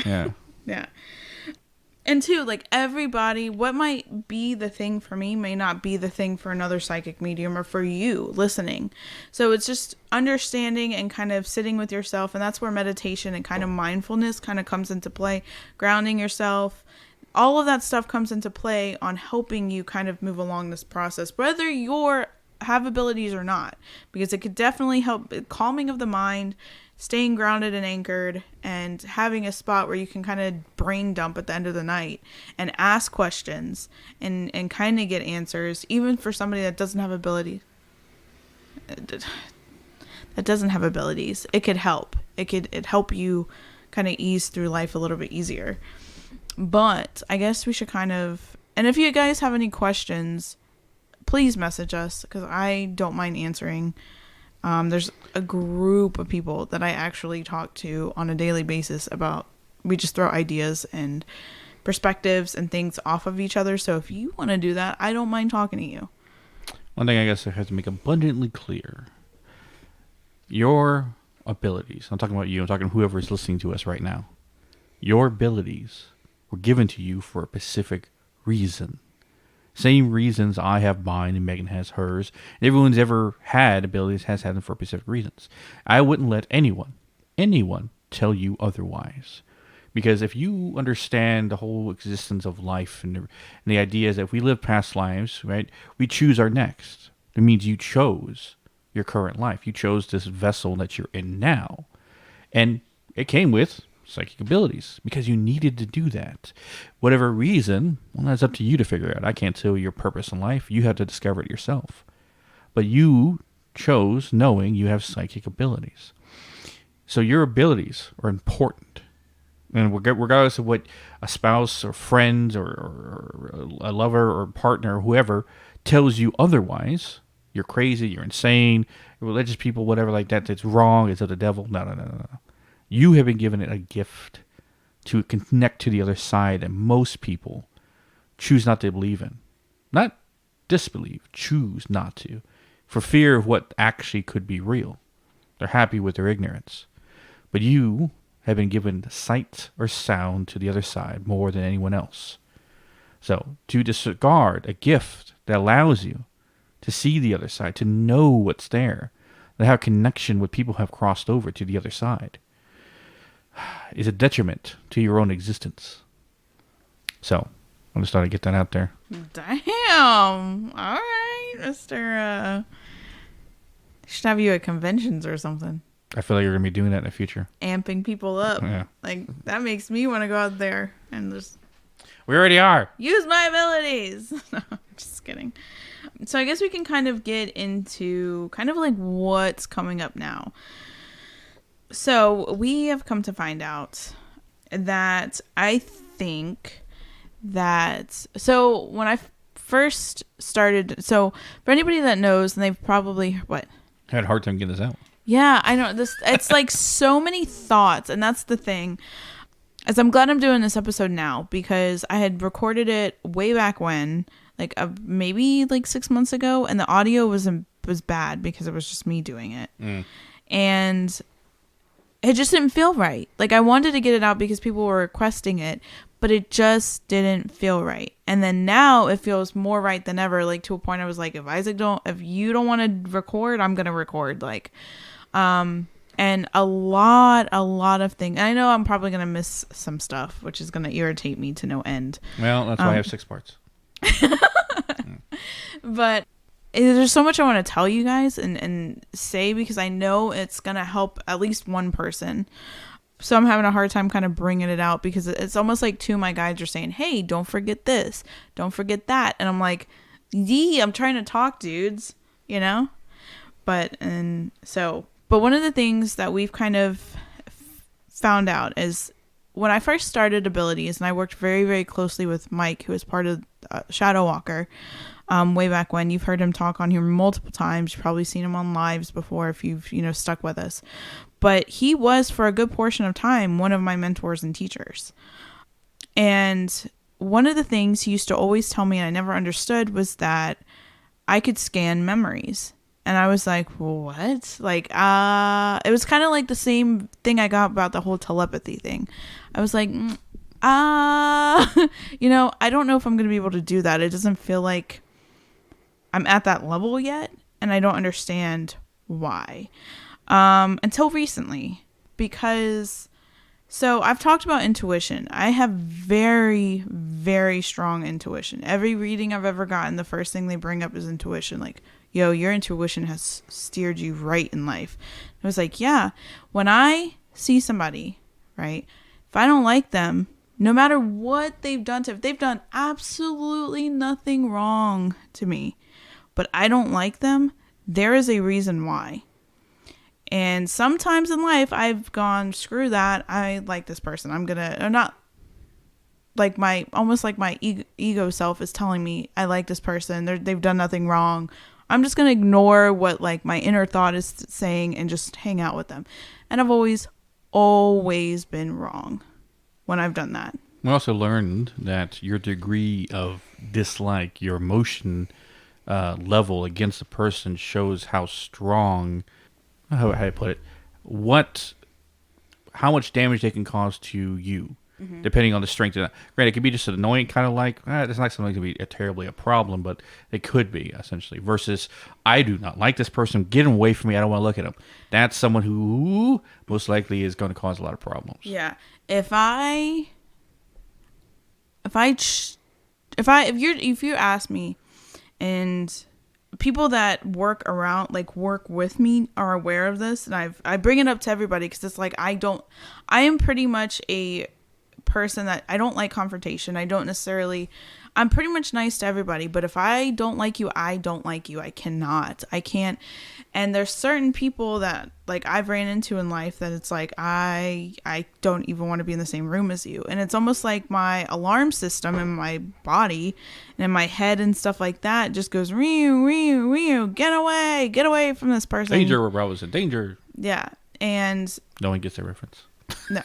And two, like everybody, what might be the thing for me may not be the thing for another psychic medium or for you listening. So it's just understanding and kind of sitting with yourself. And that's where meditation and kind of mindfulness kind of comes into play. Grounding yourself, all of that stuff comes into play on helping you kind of move along this process, whether you're have abilities or not, because it could definitely help calming of the mind, staying grounded and anchored, and having a spot where you can kind of brain dump at the end of the night and ask questions and kind of get answers, even for somebody that doesn't have ability. That doesn't have abilities. It could help. It help you kind of ease through life a little bit easier. But I guess we should kind of, and if you guys have any questions, please message us, because I don't mind answering. There's a group of people that I actually talk to on a daily basis about, we just throw ideas and perspectives and things off of each other. So if you want to do that, I don't mind talking to you. One thing I guess I have to make abundantly clear. Your abilities, I'm talking about you, I'm talking to whoever is listening to us right now. Your abilities were given to you for a specific reason. Same reasons I have mine and Megan has hers. And everyone's ever had abilities has had them for specific reasons. I wouldn't let anyone tell you otherwise. Because if you understand the whole existence of life and the idea is that if we live past lives, right, we choose our next. It means you chose your current life. You chose this vessel that you're in now. And it came with psychic abilities because you needed to do that. Whatever reason, well, that's up to you to figure out. I can't tell you your purpose in life. You have to discover it yourself. But you chose knowing you have psychic abilities. So your abilities are important. And regardless of what a spouse or friends or a lover or partner or whoever tells you otherwise, you're crazy, you're insane, religious people, whatever like that, it's wrong, it's of the devil. No. You have been given a gift to connect to the other side that most people choose not to believe in. Not disbelieve, choose not to. For fear of what actually could be real. They're happy with their ignorance. But you have been given sight or sound to the other side more than anyone else. So, to disregard a gift that allows you to see the other side, to know what's there, to have connection with people who have crossed over to the other side, is a detriment to your own existence. So, I just thought I'd get that out there. Damn. All right, Mr. Should have you at conventions or something. I feel like you're going to be doing that in the future. Amping people up. Yeah. Like, that makes me want to go out there and just... We already are. Use my abilities. No, just kidding. So I guess we can kind of get into kind of like what's coming up now. So we have come to find out that I think that... So when I first started... So for anybody that knows, and they've probably... What? I had a hard time getting this out. Yeah, I know. It's like so many thoughts, and that's the thing. As I'm glad I'm doing this episode now, because I had recorded it way back when, like maybe like 6 months ago, and the audio was bad because it was just me doing it, and it just didn't feel right. Like I wanted to get it out because people were requesting it, but it just didn't feel right. And then now it feels more right than ever. Like to a point, I was like, if you don't want to record, I'm gonna record. Like. And a lot of things. And I know I'm probably going to miss some stuff, which is going to irritate me to no end. Well, that's why I have 6 parts. But there's so much I want to tell you guys and say, because I know it's going to help at least one person. So I'm having a hard time kind of bringing it out, because it's almost like two of my guides are saying, hey, don't forget this, don't forget that. And I'm like, I'm trying to talk, dudes, you know? But one of the things that we've kind of found out is when I first started abilities, and I worked very, very closely with Mike, who is part of Shadow Walker, way back when. You've heard him talk on here multiple times. You've probably seen him on lives before if you've, stuck with us. But he was, for a good portion of time, one of my mentors and teachers. And one of the things he used to always tell me, and I never understood, was that I could scan memories. And I was like, what? Like, it was kind of like the same thing I got about the whole telepathy thing. I was like, I don't know if I'm going to be able to do that. It doesn't feel like I'm at that level yet. And I don't understand why. Until recently. Because So I've talked about intuition. I have very, very strong intuition. Every reading I've ever gotten, the first thing they bring up is intuition. Like, yo, your intuition has steered you right in life. I was like, yeah. When I see somebody, right, if I don't like them, no matter what they've done if they've done absolutely nothing wrong to me, but I don't like them, there is a reason why. And sometimes in life, I've gone, screw that. I like this person. I'm going to, or not like almost like my ego self is telling me I like this person. They've done nothing wrong. I'm just going to ignore what like my inner thought is saying and just hang out with them. And I've always been wrong when I've done that. We also learned that your degree of dislike, your emotion level against a person shows how strong, how do I put it, how much damage they can cause to you, depending on the strength of that. Granted, it could be just an annoying kind of like, it's not something to be terribly a problem, but it could be, essentially, versus, I do not like this person, get him away from me, I don't want to look at him. That's someone who most likely is going to cause a lot of problems. Yeah. If you ask me, and people that work with me are aware of this, and I bring it up to everybody because it's like I am pretty much a person that I don't like confrontation. I'm pretty much nice to everybody, but if I don't like you, I don't like you. I can't. And there's certain people that like I've ran into in life that it's like I don't even want to be in the same room as you. And it's almost like my alarm system in my body and in my head and stuff like that just goes, reew, reew, reew, get away from this person. Danger, where I was in danger. Yeah. And no one gets that reference. No.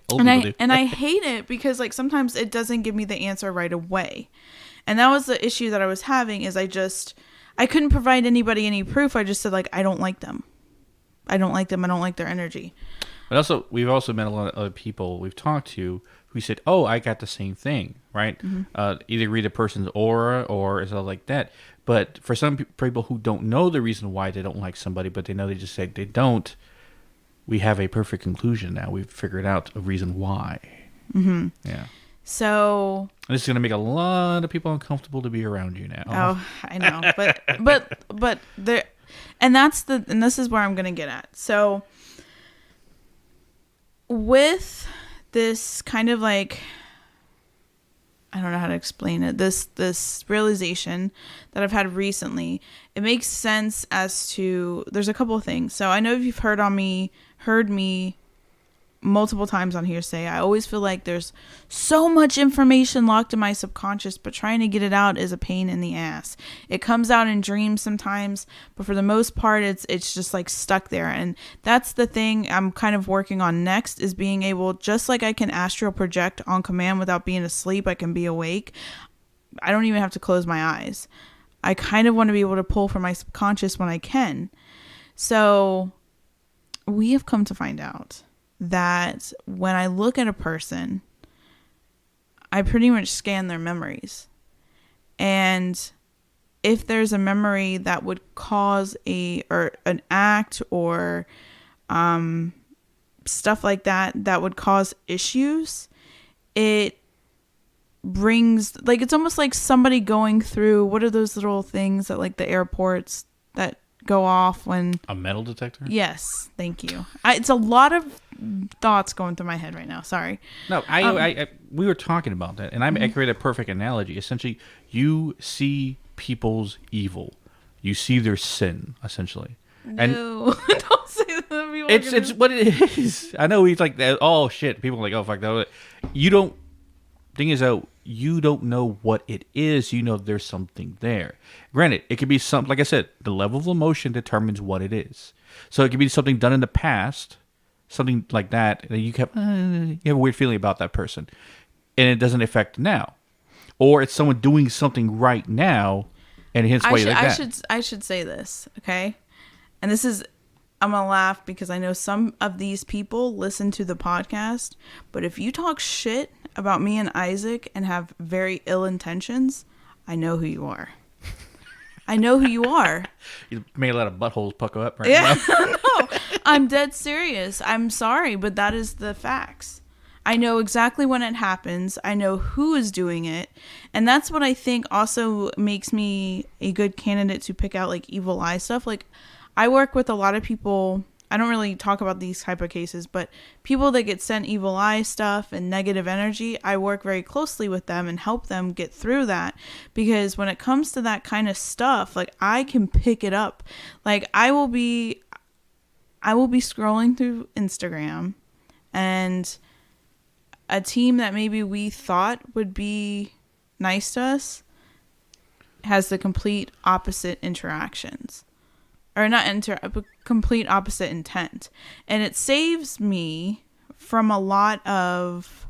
And I hate it because like sometimes it doesn't give me the answer right away. And that was the issue that I was having is I couldn't provide anybody any proof. I just said like, I don't like them. I don't like them. I don't like their energy. But also, we've also met a lot of other people we've talked to who said, oh, I got the same thing, right? Mm-hmm. Either read a person's aura or stuff like that. But for some people who don't know the reason why they don't like somebody, but they know they just say they don't, we have a perfect conclusion now. We've figured out a reason why. Mm-hmm. Yeah. So this is going to make a lot of people uncomfortable to be around you now. Oh, I know. But there, and this is where I'm going to get at. So with this kind of like, I don't know how to explain it. This realization that I've had recently, it makes sense as to, there's a couple of things. So I know if you've heard me multiple times on here say, I always feel like there's so much information locked in my subconscious, but trying to get it out is a pain in the ass. It comes out in dreams sometimes, but for the most part, it's just like stuck there. And that's the thing I'm kind of working on next is being able, just like I can astral project on command without being asleep, I can be awake. I don't even have to close my eyes. I kind of want to be able to pull from my subconscious when I can. So we have come to find out that when I look at a person, I pretty much scan their memories. And if there's a memory that would cause an act or stuff like that would cause issues, it brings, like, it's almost like somebody going through, what are those little things at like the airports that go off when a metal detector? Yes, thank you. It's a lot of thoughts going through my head right now. Sorry. No, we were talking about that, and I created a perfect analogy. Essentially, you see people's evil, you see their sin, essentially. No, and don't say that. It's what it is. I know he's like, oh shit. People are like, oh fuck that. You don't. Thing is though, you don't know what it is. You know there's something there. Granted, it could be something, like I said, the level of emotion determines what it is. So it could be something done in the past, something like that you have a weird feeling about that person, and it doesn't affect now. Or it's someone doing something right now, and it hits way like that. I should say this, okay? And this is, I'm going to laugh because I know some of these people listen to the podcast, but if you talk shit about me and Isaac and have very ill intentions, I know who you are. I know who you are. You made a lot of buttholes pucker up right now. No. I'm dead serious. I'm sorry, but that is the facts. I know exactly when it happens. I know who is doing it. And that's what I think also makes me a good candidate to pick out like evil eye stuff. Like I work with a lot of people. I don't really talk about these type of cases, but people that get sent evil eye stuff and negative energy, I work very closely with them and help them get through that. Because when it comes to that kind of stuff, like I can pick it up. Like I will be scrolling through Instagram, and a team that maybe we thought would be nice to us has the complete opposite interactions. Or not but complete opposite intent. And it saves me from a lot of,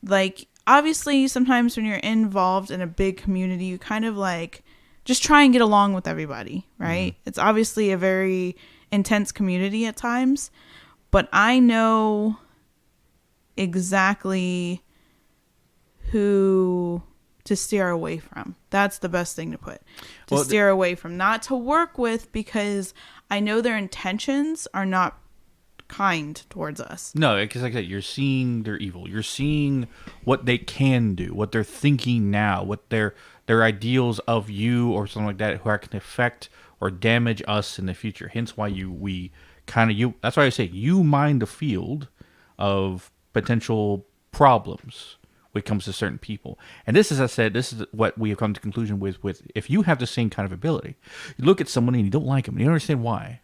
like, obviously sometimes when you're involved in a big community, you kind of like just try and get along with everybody, right? Mm-hmm. It's obviously a very intense community at times, but I know exactly who to steer away from. That's the best thing to put. Steer away from, not to work with, because I know their intentions are not kind towards us. No, because like I said, you're seeing their evil. You're seeing what they can do, what they're thinking now, what their ideals of you or something like that, who can affect or damage us in the future. Hence why that's why I say you mind the field of potential problems when it comes to certain people. And this, as I said, this is what we have come to conclusion with if you have the same kind of ability, you look at someone and you don't like them, and you don't understand why.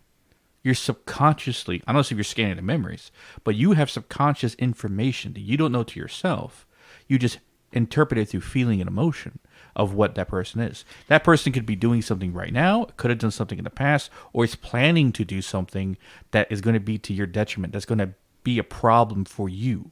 You're subconsciously, I don't know if you're scanning the memories, but you have subconscious information that you don't know to yourself. You just interpret it through feeling and emotion of what that person is. That person could be doing something right now, could have done something in the past, or is planning to do something that is going to be to your detriment, that's going to be a problem for you.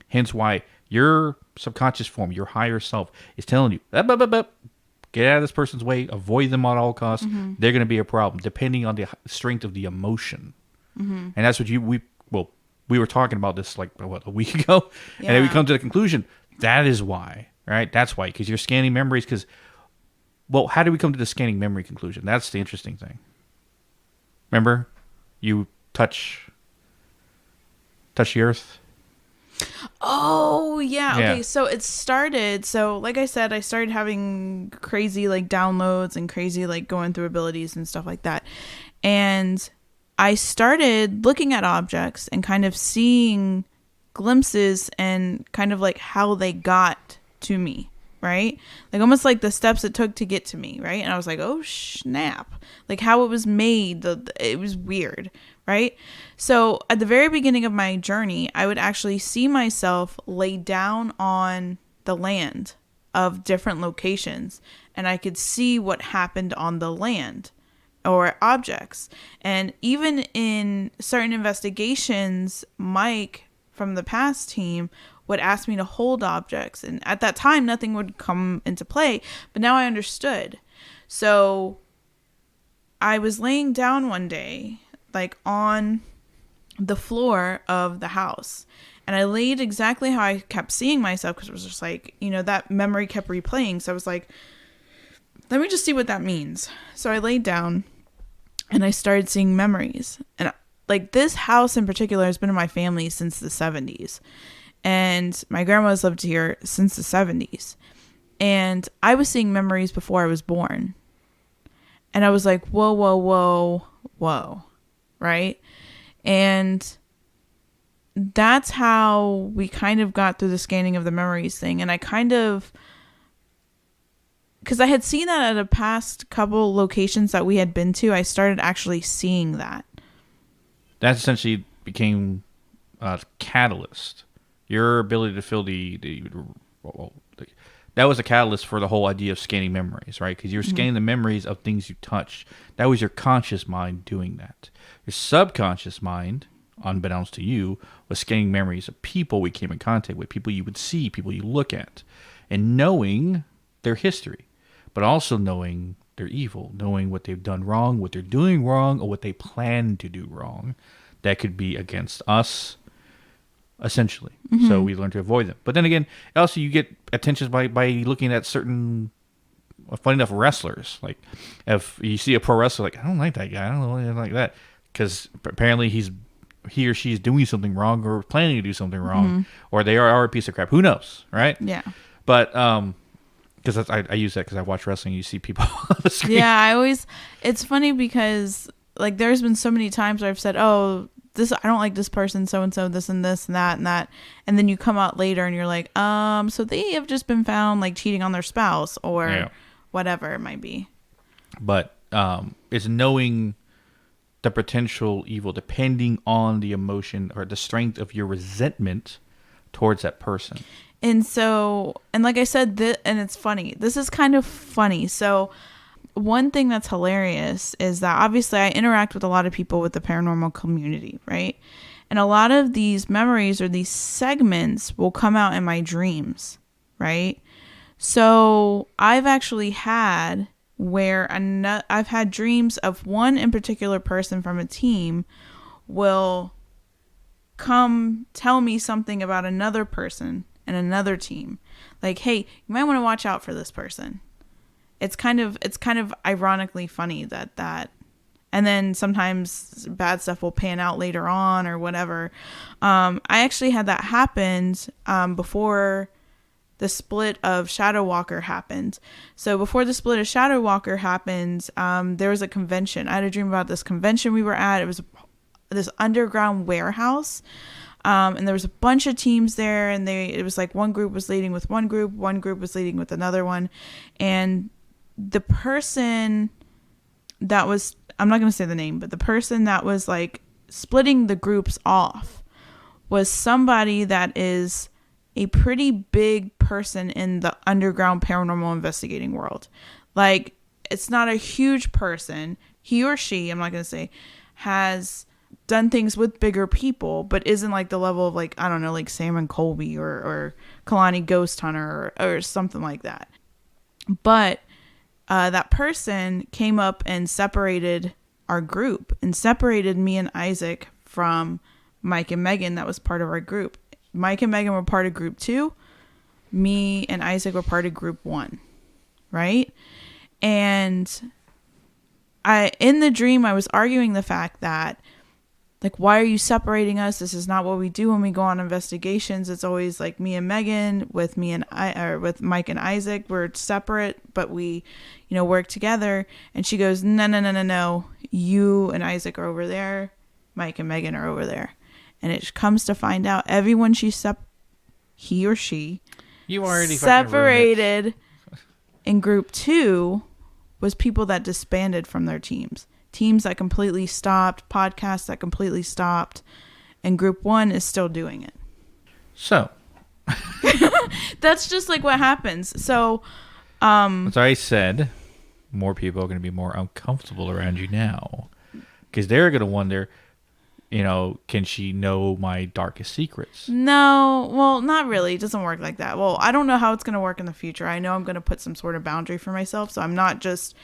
Hence why your subconscious form, your higher self, is telling you, get out of this person's way, avoid them at all costs. Mm-hmm. They're going to be a problem, depending on the strength of the emotion. Mm-hmm. And that's what we were talking about this like a week ago, yeah. And then we come to the conclusion that is why, right? That's why, because you're scanning memories. How do we come to the scanning memory conclusion? That's the interesting thing. Remember, you touch the earth. Oh, yeah. Okay, so it started. So, like I said, I started having crazy, like, downloads and crazy, like, going through abilities and stuff like that. And I started looking at objects and kind of seeing glimpses and kind of, like, how they got to me, right? Like, almost like the steps it took to get to me, right? And I was like, oh, snap. Like, how it was made, it was weird, right? So at the very beginning of my journey, I would actually see myself lay down on the land of different locations, and I could see what happened on the land or objects. And even in certain investigations, Mike from the past team would ask me to hold objects. And at that time, nothing would come into play, but now I understood. So I was laying down one day, like on the floor of the house, and I laid exactly how I kept seeing myself, because it was just like, that memory kept replaying. So I was like, let me just see what that means. So I laid down and I started seeing memories. And like, this house in particular has been in my family since the 70s, and my grandma's lived here since the 70s, and I was seeing memories before I was born. And I was like, whoa, right? And that's how we kind of got through the scanning of the memories thing. And I kind of, because I had seen that at a past couple locations that we had been to, I started actually seeing that. That essentially became a catalyst. Your ability to feel that was a catalyst for the whole idea of scanning memories, right? Because you're scanning the memories of things you touched. That was your conscious mind doing that. Your subconscious mind, unbeknownst to you, was scanning memories of people we came in contact with, people you would see, people you look at, and knowing their history, but also knowing their evil, knowing what they've done wrong, what they're doing wrong, or what they plan to do wrong that could be against us, essentially. Mm-hmm. So we learn to avoid them. But then again, also you get attention by looking at certain, funny enough, wrestlers. Like, if you see a pro wrestler, like, I don't like that guy, I don't know anything like that. because apparently he or she is doing something wrong or planning to do something wrong, or they are a piece of crap. Who knows, right? Yeah. But because I use that because I watch wrestling. You see people on the screen. Yeah, it's funny because like there's been so many times where I've said, oh, this, I don't like this person, so and so, this and this and that, and then you come out later and you're like, so they have just been found like cheating on their spouse or whatever it might be. But it's knowing the potential evil depending on the emotion or the strength of your resentment towards that person. And so, and like I said, and it's funny. This is kind of funny. So one thing that's hilarious is that obviously I interact with a lot of people with the paranormal community, right? And a lot of these memories or these segments will come out in my dreams, right? So I've actually had where I've had dreams of one in particular person from a team will come tell me something about another person and another team, like, hey, you might want to watch out for this person. It's kind of ironically funny that and then sometimes bad stuff will pan out later on or whatever. I actually had that happen before the split of Shadow Walker happened. So before the split of Shadow Walker happened, there was a convention. I had a dream about this convention we were at. It was this underground warehouse. And there was a bunch of teams there, and it was like one group was leading with one group was leading with another one. And the person that was, I'm not going to say the name, but the person that was like splitting the groups off was somebody that is a pretty big person in the underground paranormal investigating world. Like, it's not a huge person. He or she, I'm not going to say, has done things with bigger people, but isn't like the level of like, I don't know, like Sam and Colby or Kalani Ghost Hunter or something like that. But that person came up and separated our group and separated me and Isaac from Mike and Megan. That was part of our group. Mike and Megan were part of group 2. Me and Isaac were part of group 1. Right? And in the dream, I was arguing the fact that, like, why are you separating us? This is not what we do when we go on investigations. It's always like me and Megan with with Mike and Isaac. We're separate, but we, work together. And she goes, no. You and Isaac are over there. Mike and Megan are over there. And it comes to find out everyone he or she You already separated in group 2 was people that disbanded from their teams. Teams that completely stopped, podcasts that completely stopped, and group 1 is still doing it. So that's just like what happens. So as I said, more people are going to be more uncomfortable around you now because they're going to wonder, can she know my darkest secrets? No, well, not really. It doesn't work like that. Well, I don't know how it's going to work in the future. I know I'm going to put some sort of boundary for myself, so I'm not just,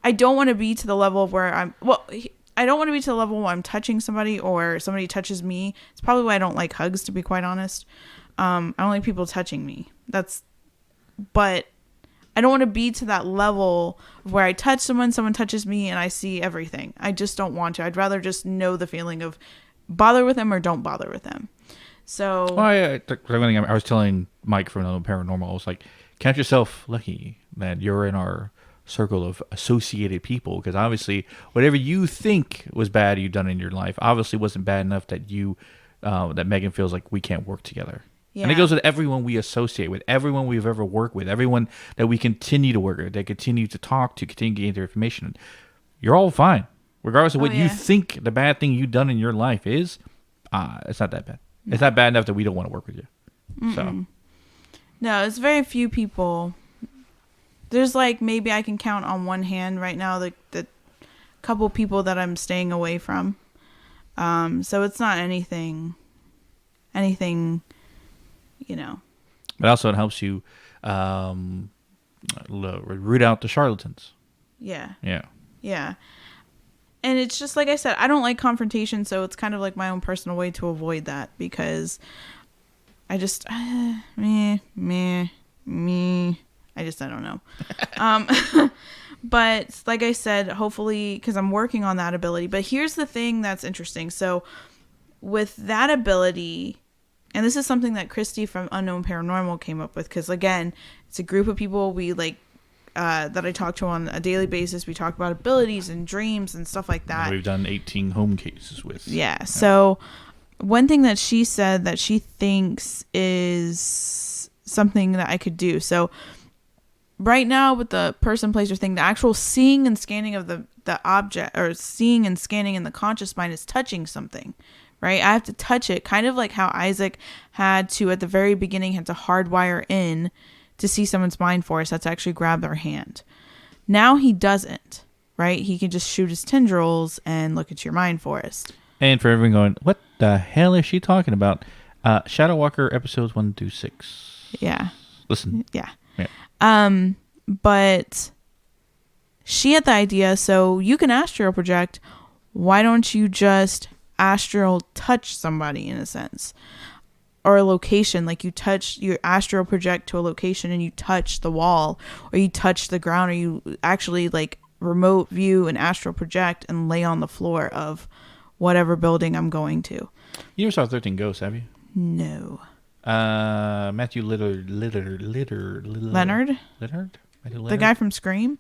I don't want to be to the level of where I don't want to be to the level where I'm touching somebody or somebody touches me. It's probably why I don't like hugs, to be quite honest. I don't like people touching me. But I don't want to be to that level where I touch someone touches me, and I see everything. I just don't want to. I'd rather just know the feeling of bother with them or don't bother with them. So I was telling Mike from Another Paranormal, I was like, count yourself lucky that you're in our circle of associated people, because obviously whatever you think was bad you've done in your life obviously wasn't bad enough that that Megan feels like we can't work together. Yeah. And it goes with everyone we associate with, everyone we've ever worked with, everyone that we continue to work with, that continue to talk to, continue to gain their information. You're all fine. Regardless of what you think the bad thing you've done in your life is, it's not that bad. No. It's not bad enough that we don't want to work with you. Mm-mm. So, no, it's very few people. There's like, maybe I can count on one hand right now the couple people that I'm staying away from. So it's not anything. But also it helps you root out the charlatans. Yeah. Yeah. Yeah. And it's just like I said, I don't like confrontation, so it's kind of like my own personal way to avoid that, because I just me. I don't know. But like I said, hopefully, because I'm working on that ability. But here's the thing that's interesting. So with that ability, and this is something that Christy from Unknown Paranormal came up with, because again, it's a group of people we like that I talk to on a daily basis. We talk about abilities and dreams and stuff like that. And we've done 18 home cases with. Yeah. So one thing that she said that she thinks is something that I could do. So right now with the person, place, or thing, the actual seeing and scanning of the object, or seeing and scanning in the conscious mind, is touching something, right? I have to touch it, kind of like how Isaac had to, at the very beginning, had to hardwire in to see someone's mind force. That's actually grab their hand. Now he doesn't, right? He can just shoot his tendrils and look at your mind forest. And for everyone going, what the hell is she talking about? Shadow Walker episodes 1 through 6. Yeah. Listen. Yeah. Yeah. But she had the idea, so you can astral project. Why don't you just astral touch somebody, in a sense, or a location? Like you astral project to a location and you touch the wall, or you touch the ground, or you actually like remote view and astral project and lay on the floor of whatever building I'm going to. You never saw 13 Ghosts, have you? No. Matthew Leonard? Leonard? The guy from Scream?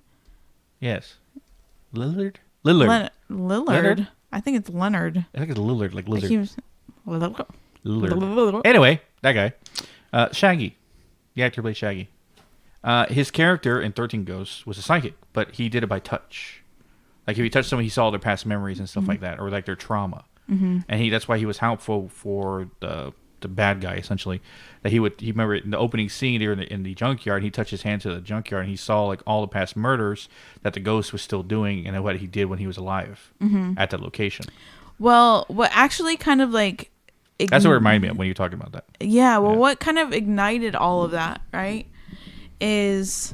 Yes. Lillard? Lillard? I think it's Leonard. I think it's Lillard, like lizard. Lillard. Lillard. Anyway, that guy. Shaggy. The actor played Shaggy. His character in 13 Ghosts was a psychic, but he did it by touch. Like if he touched someone, he saw their past memories and stuff like that, or like their trauma. Mm-hmm. And that's why he was helpful for the bad guy, essentially. That he remember in the opening scene there in the junkyard, he touched his hand to the junkyard and he saw like all the past murders that the ghost was still doing and what he did when he was alive at that location. Well, what actually kind of like that's what it reminded me of when you're talking about that. Yeah, well, what kind of ignited all of that, right, is,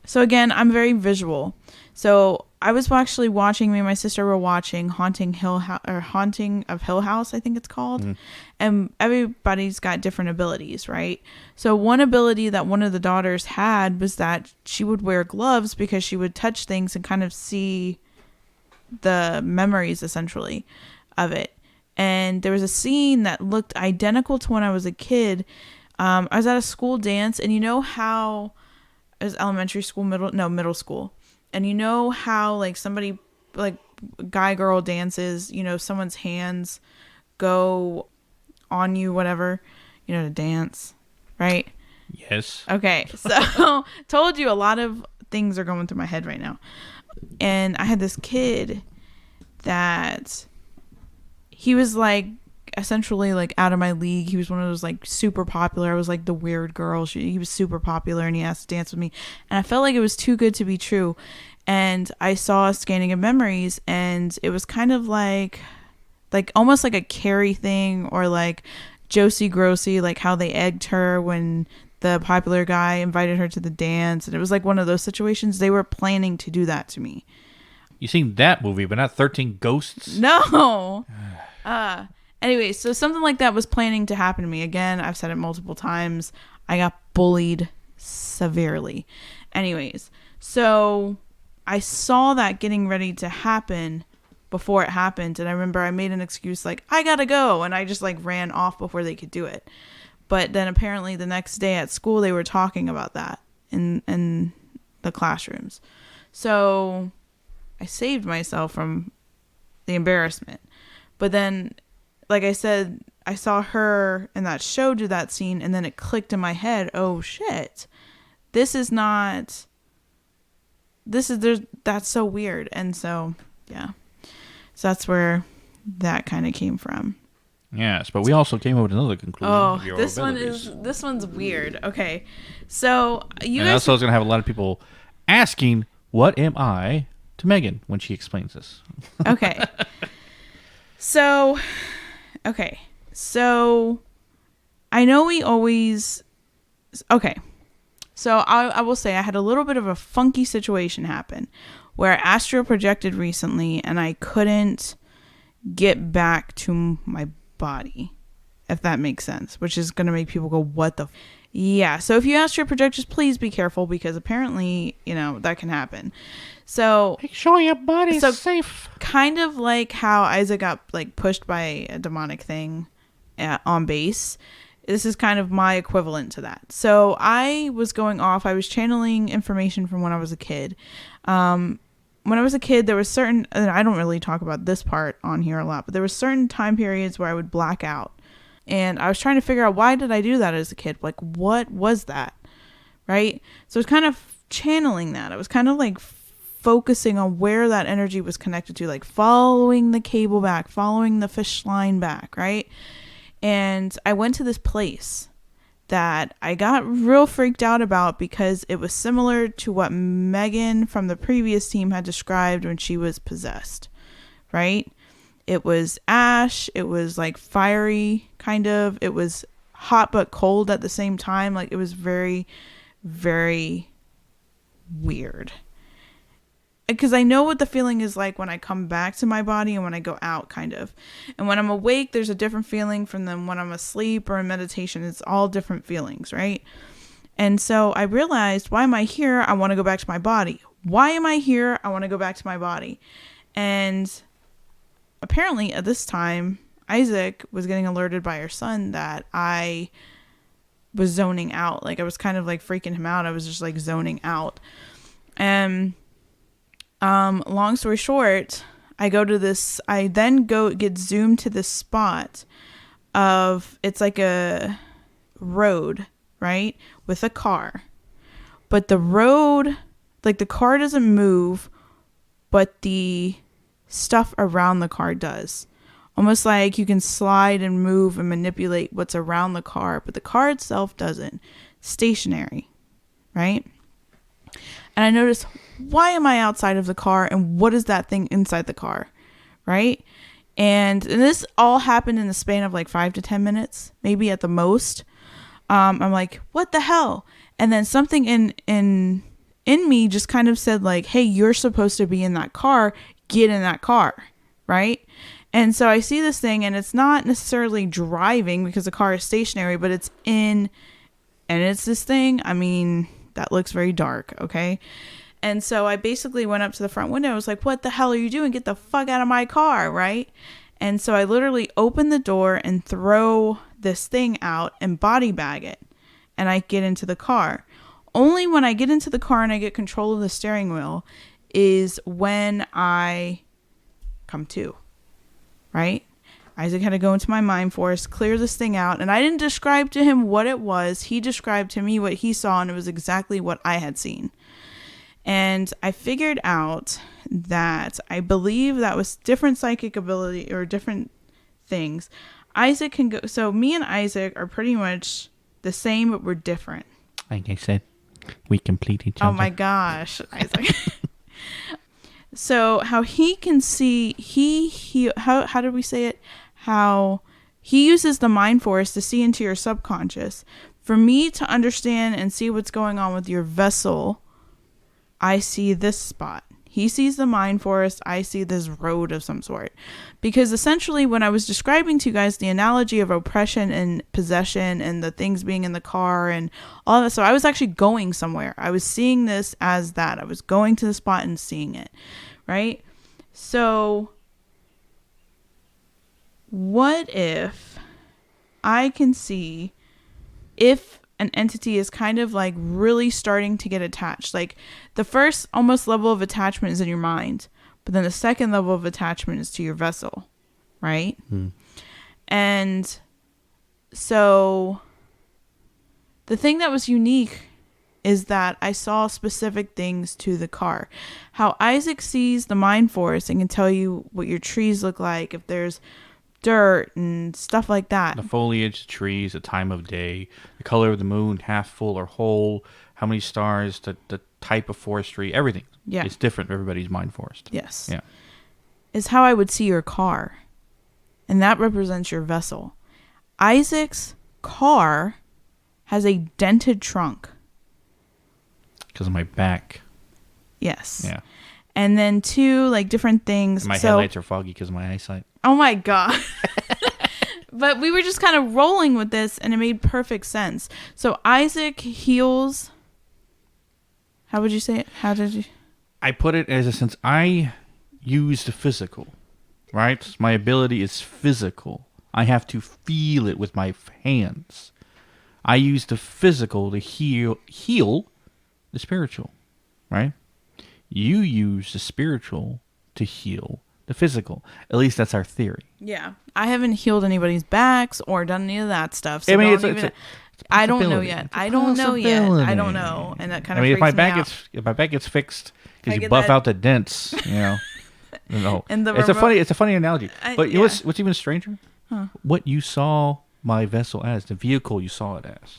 so again, I'm very visual. So I was actually watching, me and my sister were watching Haunting of Hill House, I think it's called. Mm-hmm. And everybody's got different abilities, right? So one ability that one of the daughters had was that she would wear gloves because she would touch things and kind of see the memories, essentially, of it. And there was a scene that looked identical to when I was a kid. I was at a school dance, and you know how it was elementary school, middle school. And you know how like somebody, like guy girl dances, you know, someone's hands go on you, whatever, you know, to dance, right? Yes. Okay. So told you a lot of things are going through my head right now. And I had this kid that he was like essentially like out of my league. He was one of those like super popular. I was like the weird girl. He was super popular and he asked to dance with me. And I felt like it was too good to be true. And I saw a scanning of memories, and it was kind of like almost like a Carrie thing, or like Josie Grossi, like how they egged her when the popular guy invited her to the dance. And it was like one of those situations. They were planning to do that to me. You seen that movie, but not 13 Ghosts? No. Anyway, so something like that was planning to happen to me. Again, I've said it multiple times. I got bullied severely. Anyways, so I saw that getting ready to happen before it happened. And I remember I made an excuse like, I gotta go. And I just like ran off before they could do it. But then apparently the next day at school, they were talking about that in the classrooms. So I saved myself from the embarrassment. But then, like I said, I saw her in that show do that scene, and then it clicked in my head, oh shit, that's so weird. And so, yeah. So that's where that kind of came from. Yes, but we also came up with another conclusion. Oh, this one's weird. Okay. So you and guys also is going to have a lot of people asking, what am I, to Megan when she explains this. Okay. So I know we always, okay. So I will say I had a little bit of a funky situation happen where I astral projected recently and I couldn't get back to my body, if that makes sense, which is going to make people go, what the Yeah. So if you astral project, just please be careful because apparently, that can happen. So Make sure your body's safe. Kind of like how Isaac got like pushed by a demonic thing on base. This is kind of my equivalent to that. So I was going off. I was channeling information from when I was a kid. When I was a kid, there was certain, and I don't really talk about this part on here a lot, but there were certain time periods where I would black out. And I was trying to figure out, why did I do that as a kid? Like, what was that? Right? So I was kind of channeling that. I was kind of like focusing on where that energy was connected to, like following the cable back, following the fish line back, right? And I went to this place that I got real freaked out about because it was similar to what Megan from the previous team had described when she was possessed, right? It was ash. It was like fiery, kind of. It was hot but cold at the same time. Like, it was very, very weird. Because I know what the feeling is like when I come back to my body and when I go out, kind of. And when I'm awake, there's a different feeling from them when I'm asleep or in meditation. It's all different feelings, right? And so I realized, why am I here? I want to go back to my body. Why am I here? I want to go back to my body. And apparently at this time, Isaac was getting alerted by her son that I was zoning out. Like, I was kind of like freaking him out. I was just like zoning out. And long story short, I then get zoomed to this spot it's like a road, right? With a car. But the road, like the car doesn't move, but the stuff around the car does. Almost like you can slide and move and manipulate what's around the car, but the car itself doesn't. Stationary, right? And I noticed, why am I outside of the car and what is that thing inside the car, right? And this all happened in the span of like 5 to 10 minutes, maybe at the most. I'm like, what the hell? And then something in me just kind of said like, hey, you're supposed to be in that car. Get in that car, right? And so I see this thing, and it's not necessarily driving because the car is stationary, but it's and it's this thing. I mean, that looks very dark, okay? And so I basically went up to the front window. I was like, what the hell are you doing? Get the fuck out of my car, right? And so I literally open the door and throw this thing out and body bag it. And I get into the car. Only when I get into the car and I get control of the steering wheel is when I come to, right? Isaac had to go into my mind forest, clear this thing out, and I didn't describe to him what it was. He described to me what he saw, and it was exactly what I had seen. And I figured out that I believe that was different psychic ability or different things. Isaac can go, so me and Isaac are pretty much the same, but we're different. Like I said, we complete each other. Oh my gosh, Isaac. So how he can see, how did we say it? How he uses the mind force to see into your subconscious. For me to understand and see what's going on with your vessel, I see this spot. He sees the mind forest. I see this road of some sort. Because essentially when I was describing to you guys the analogy of oppression and possession and the things being in the car and all that, so I was actually going somewhere. I was seeing this as that. I was going to the spot and seeing it, right? So what if I can see if an entity is kind of like really starting to get attached? Like the first almost level of attachment is in your mind, but then the second level of attachment is to your vessel, right? And so the thing that was unique is that I saw specific things to the car. How Isaac sees the mind forest and can tell you what your trees look like, if there's dirt and stuff like that. The foliage, trees, the time of day, the color of the moon, half full or whole, how many stars, the type of forestry, everything. Yeah. It's different for everybody's mind forest. Yes. Yeah. Is how I would see your car. And that represents your vessel. Isaac's car has a dented trunk. Because of my back. Yes. Yeah. And then two, like different things. And my headlights are foggy because of my eyesight. Oh my God. But we were just kind of rolling with this, and it made perfect sense. So Isaac heals. How would you say it? How did you? I put it as a sense I use the physical, right? My ability is physical. I have to feel it with my hands. I use the physical to heal the spiritual, right? You use the spiritual to heal the physical. At least that's our theory. Yeah, I haven't healed anybody's backs or done any of that stuff. So I mean, I don't know yet. I don't know, and that kind of. If my freaks back gets fixed because you get buff that- out the dents, no. And the It's a funny analogy. But yeah. what's even stranger? Huh. What you saw my vessel as, the vehicle you saw it as.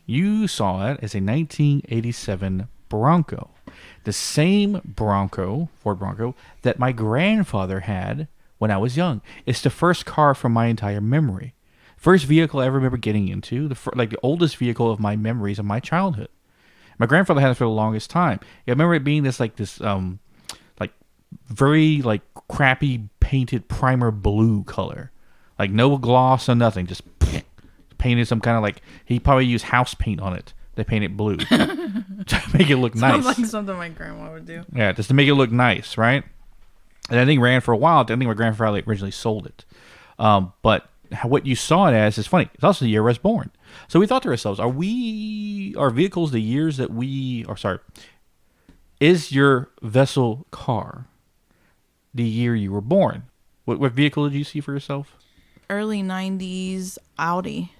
You saw it as a 1987 Bronco. The same Bronco, Ford Bronco, that my grandfather had when I was young. It's the first car from my entire memory. First vehicle I ever remember getting into, the oldest vehicle of my memories of my childhood. My grandfather had it for the longest time. I remember it being this very crappy painted primer blue color, like no gloss or nothing, just painted some kind of he probably used house paint on it. They paint it blue to make it look nice. Sounds like something my grandma would do. Yeah, just to make it look nice, right? And I think ran for a while. I think my grandfather originally sold it. But what you saw it as is funny. It's also the year I was born. So we thought to ourselves, are vehicles the years that is your vessel car the year you were born? What vehicle did you see for yourself? Early 90s Audi.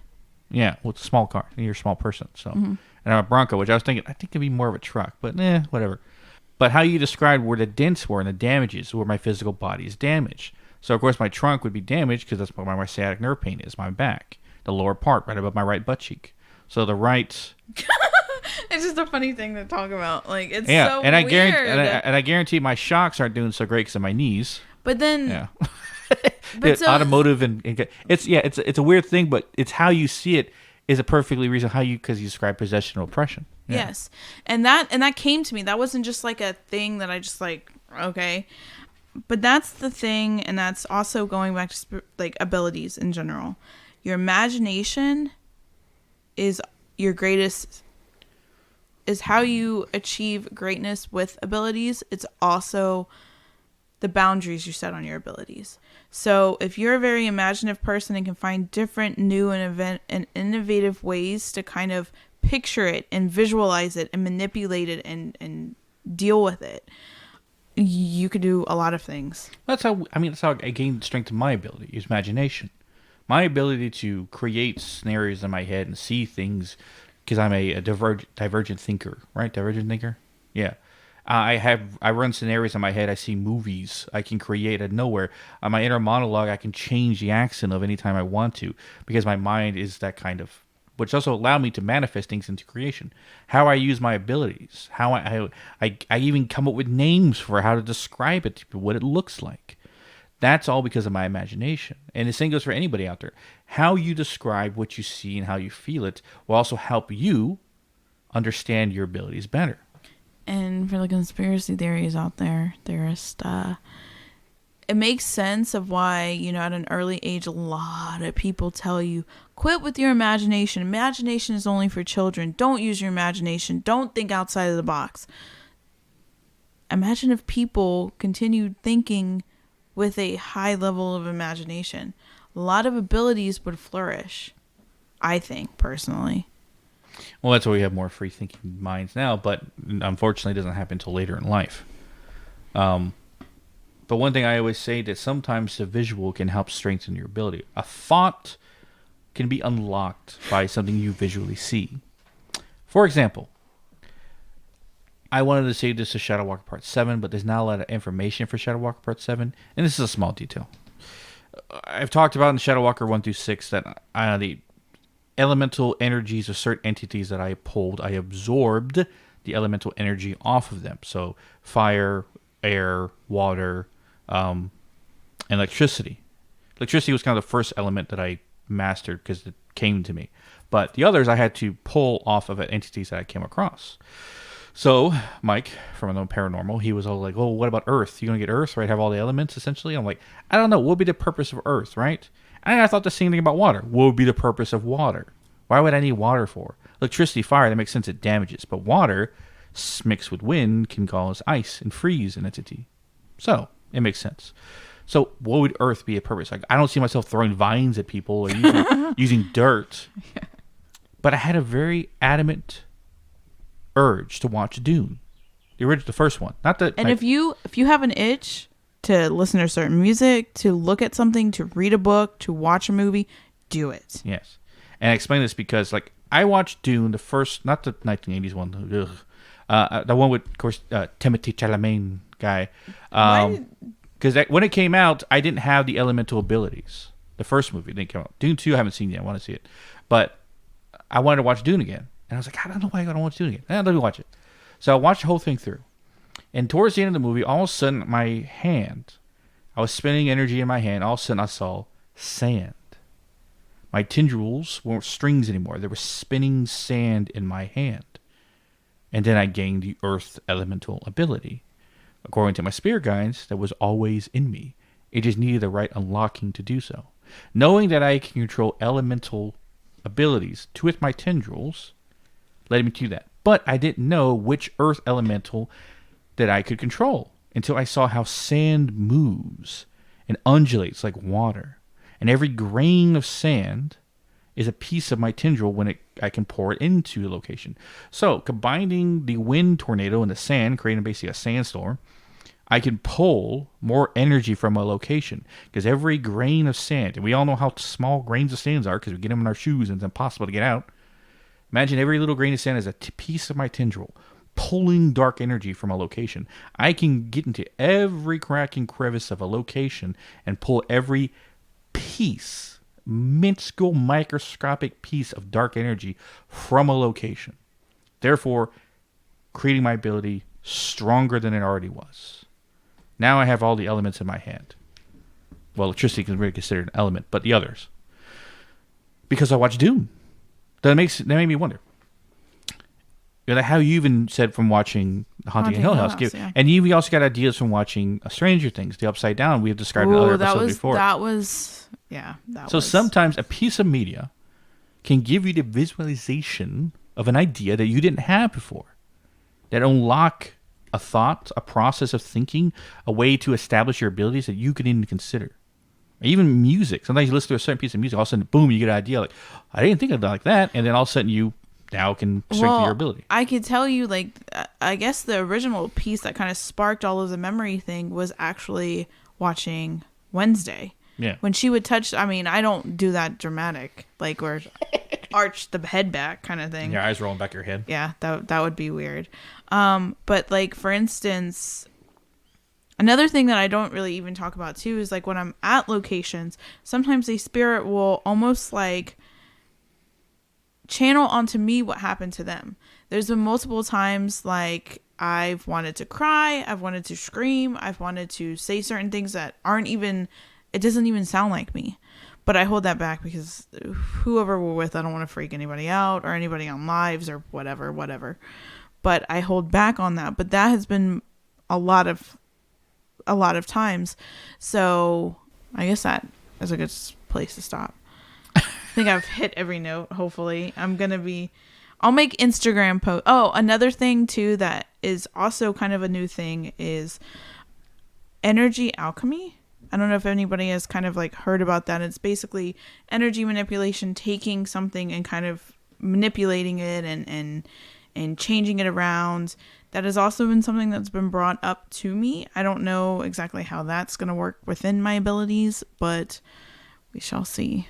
Yeah, well, it's a small car. You're a small person. So, And I'm a Bronco, which I think it'd be more of a truck, but whatever. But how you described where the dents were and the damages, where my physical body is damaged. So, of course, my trunk would be damaged because that's where my sciatic nerve pain is, my back, the lower part, right above my right butt cheek. So the right... It's just a funny thing to talk about. It's so weird. I guarantee my shocks aren't doing so great because of my knees. But then... Yeah. But so, automotive and it's a weird thing, but it's how you see it is a perfectly reason because you describe possession or oppression. Yeah. Yes, and that came to me. That wasn't just a thing that I just okay, but that's the thing, and that's also going back to abilities in general. Your imagination is your greatest. Is how you achieve greatness with abilities. It's also the boundaries you set on your abilities. So if you're a very imaginative person and can find different new and innovative ways to kind of picture it and visualize it and manipulate it and deal with it, you could do a lot of things. That's how I gained strength in my ability, is imagination. My ability to create scenarios in my head and see things, because I'm a divergent thinker, right? Divergent thinker? Yeah. I run scenarios in my head. I see movies. I can create out of nowhere. On my inner monologue, I can change the accent of any time I want to, because my mind is that kind of, which also allowed me to manifest things into creation. How I use my abilities. How I even come up with names for how to describe it, what it looks like. That's all because of my imagination. And the same goes for anybody out there. How you describe what you see and how you feel it will also help you understand your abilities better. And for the conspiracy theories out there, it makes sense of why, at an early age, a lot of people tell you, quit with your imagination. Imagination is only for children. Don't use your imagination. Don't think outside of the box. Imagine if people continued thinking with a high level of imagination. A lot of abilities would flourish, I think, personally. Well, that's why we have more free-thinking minds now, but unfortunately it doesn't happen until later in life. But one thing I always say that sometimes the visual can help strengthen your ability. A thought can be unlocked by something you visually see. For example, I wanted to say this to Shadow Walker Part 7, but there's not a lot of information for Shadow Walker Part 7, and this is a small detail. I've talked about in Shadow Walker 1 through 6 that the elemental energies of certain entities that I pulled, I absorbed the elemental energy off of them. So fire, air, water, and electricity. Electricity was kind of the first element that I mastered because it came to me. But the others I had to pull off of entities that I came across. So Mike from Unknown Paranormal, he was all like, "Oh, what about Earth? You gonna get Earth, right? Have all the elements essentially?" I'm like, "I don't know. What would be the purpose of Earth, right?" And I thought the same thing about water. What would be the purpose of water? Why would I need water for? Electricity, fire, that makes sense, it damages. But water, mixed with wind, can cause ice and freeze an entity. So, it makes sense. So, what would Earth be a purpose? Like, I don't see myself throwing vines at people or using dirt. Yeah. But I had a very adamant urge to watch Dune. The first one. Not the. And if you have an itch to listen to certain music, to look at something, to read a book, to watch a movie, do it. Yes. And I explain this because, like, I watched Dune, the first, not the 1980s one, the one with, of course, Timothée Chalamet guy. Because when it came out, I didn't have the elemental abilities. The first movie didn't come out. Dune 2, I haven't seen yet. I want to see it. But I wanted to watch Dune again. And I was like, I don't know why I don't want to do it again. Let me watch it. So I watched the whole thing through. And towards the end of the movie, all of a sudden, my hand, I was spinning energy in my hand. All of a sudden, I saw sand. My tendrils weren't strings anymore. There was spinning sand in my hand. And then I gained the earth elemental ability. According to my spirit guides, that was always in me. It just needed the right unlocking to do so. Knowing that I can control elemental abilities with my tendrils led me to that. But I didn't know which earth elemental that I could control until I saw how sand moves and undulates like water. And every grain of sand is a piece of my tendril when I can pour it into the location. So combining the wind tornado and the sand, creating basically a sandstorm, I can pull more energy from a location because every grain of sand, and we all know how small grains of sands are because we get them in our shoes and it's impossible to get out. Imagine every little grain of sand is a piece of my tendril pulling dark energy from a location. I can get into every crack and crevice of a location and pull every piece, minuscule microscopic piece of dark energy from a location. Therefore, creating my ability stronger than it already was. Now I have all the elements in my hand. Well, electricity can really be considered an element, but the others. Because I watched Dune. That made me wonder. You know, how you even said from watching Haunting in Hill House. Yeah. And you also got ideas from watching Stranger Things, The Upside Down. We have described in other episodes before. So sometimes a piece of media can give you the visualization of an idea that you didn't have before. That unlock a thought, a process of thinking, a way to establish your abilities that you could even consider. Even music. Sometimes you listen to a certain piece of music, all of a sudden, boom, you get an idea like, I didn't think of it like that. And then all of a sudden you now can strengthen your ability. I could tell you, like, I guess the original piece that kind of sparked all of the memory thing was actually watching Wednesday. Yeah. When she would touch, I mean, I don't do that dramatic, like, or arch the head back kind of thing. Your eyes rolling back your head. Yeah, that would be weird. But, like, for instance, another thing that I don't really even talk about, too, is, like, when I'm at locations, sometimes a spirit will almost, like, channel onto me what happened to them. There's been multiple times, like, I've wanted to cry, I've wanted to scream, I've wanted to say certain things that aren't even, it doesn't even sound like me. But I hold that back because whoever we're with, I don't want to freak anybody out or anybody on lives or whatever. But I hold back on that. But that has been a lot of times. So I guess that is a good place to stop. I think I've hit every note, hopefully. I'll make Instagram posts. Oh, another thing, too, that is also kind of a new thing is energy alchemy. I don't know if anybody has kind of like heard about that. It's basically energy manipulation, taking something and kind of manipulating it and changing it around. That has also been something that's been brought up to me. I don't know exactly how that's going to work within my abilities, but we shall see.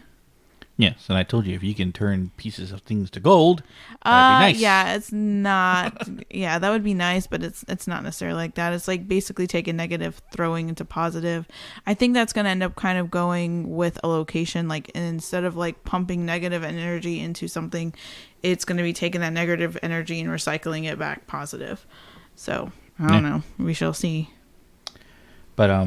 Yes, and I told you if you can turn pieces of things to gold, that'd be nice. Yeah, it's not. Yeah, that would be nice, but it's not necessarily like that. It's like basically taking negative, throwing into positive. I think that's going to end up kind of going with a location. Like instead of like pumping negative energy into something, it's going to be taking that negative energy and recycling it back positive. So I don't know. We shall see. But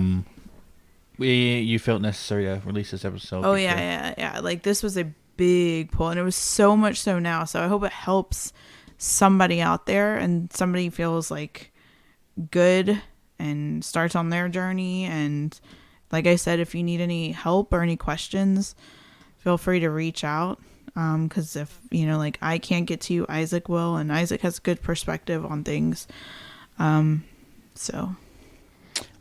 you felt necessary to release this episode. Oh, yeah. Like, this was a big pull, and it was so much so now. So I hope it helps somebody out there, and somebody feels, like, good and starts on their journey and like I said, if you need any help or any questions, feel free to reach out. Because if, like I can't get to you, Isaac will, and Isaac has a good perspective on things. So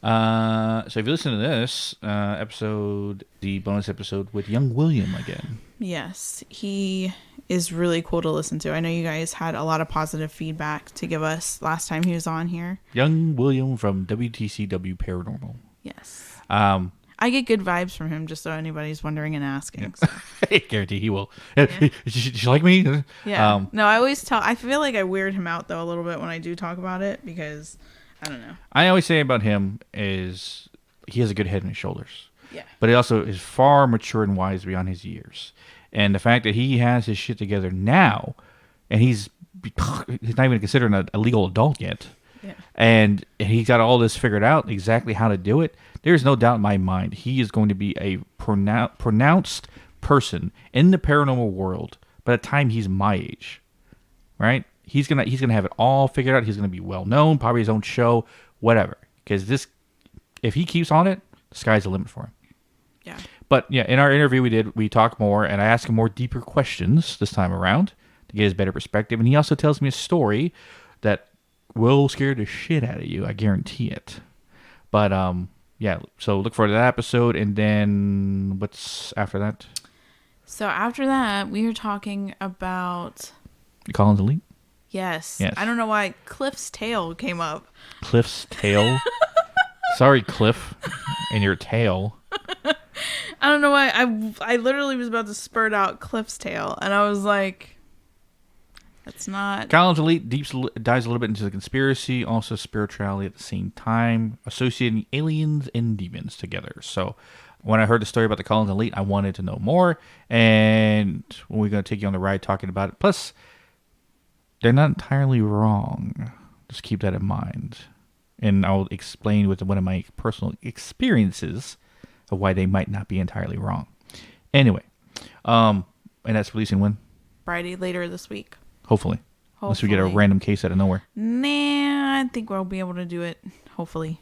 if you listen to this episode, the bonus episode with young William again. Yes, he is really cool to listen to. I know you guys had a lot of positive feedback to give us last time he was on here. Young William from WTCW Paranormal. Yes. I get good vibes from him, just so anybody's wondering and asking. So. I guarantee he will. Yeah. Did you like me? Yeah. No, I always I feel like I weird him out, though, a little bit when I do talk about it, because, I don't know. I always say about him is he has a good head on his shoulders. Yeah. But he also is far mature and wise beyond his years. And the fact that he has his shit together now, and he's not even considered a legal adult yet. Yeah. And he's got all this figured out, exactly how to do it. There's no doubt in my mind he is going to be a pronounced person in the paranormal world by the time he's my age, right? He's gonna have it all figured out. He's gonna be well known, probably his own show, whatever. Because if he keeps on it, the sky's the limit for him. Yeah. But yeah, in our interview we talked more, and I asked him more deeper questions this time around to get his better perspective. And he also tells me a story that will scare the shit out of you. I guarantee it. But yeah, so look forward to that episode. And then what's after that? So after that, we were talking about Collins Elite. Yes. I don't know why Cliff's tail came up. Cliff's tail. Sorry, Cliff, and your tail. I don't know why. I literally was about to spurt out Cliff's tail, and I was like, that's not... Collins Elite dives a little bit into the conspiracy, also spirituality at the same time, associating aliens and demons together. So when I heard the story about the Collins Elite, I wanted to know more, and we're going to take you on the ride talking about it. Plus, they're not entirely wrong. Just keep that in mind. And I'll explain with one of my personal experiences of why they might not be entirely wrong. Anyway, and that's releasing when? Friday, later this week. Hopefully. Unless we get a random case out of nowhere. Nah, I think we'll be able to do it. Hopefully.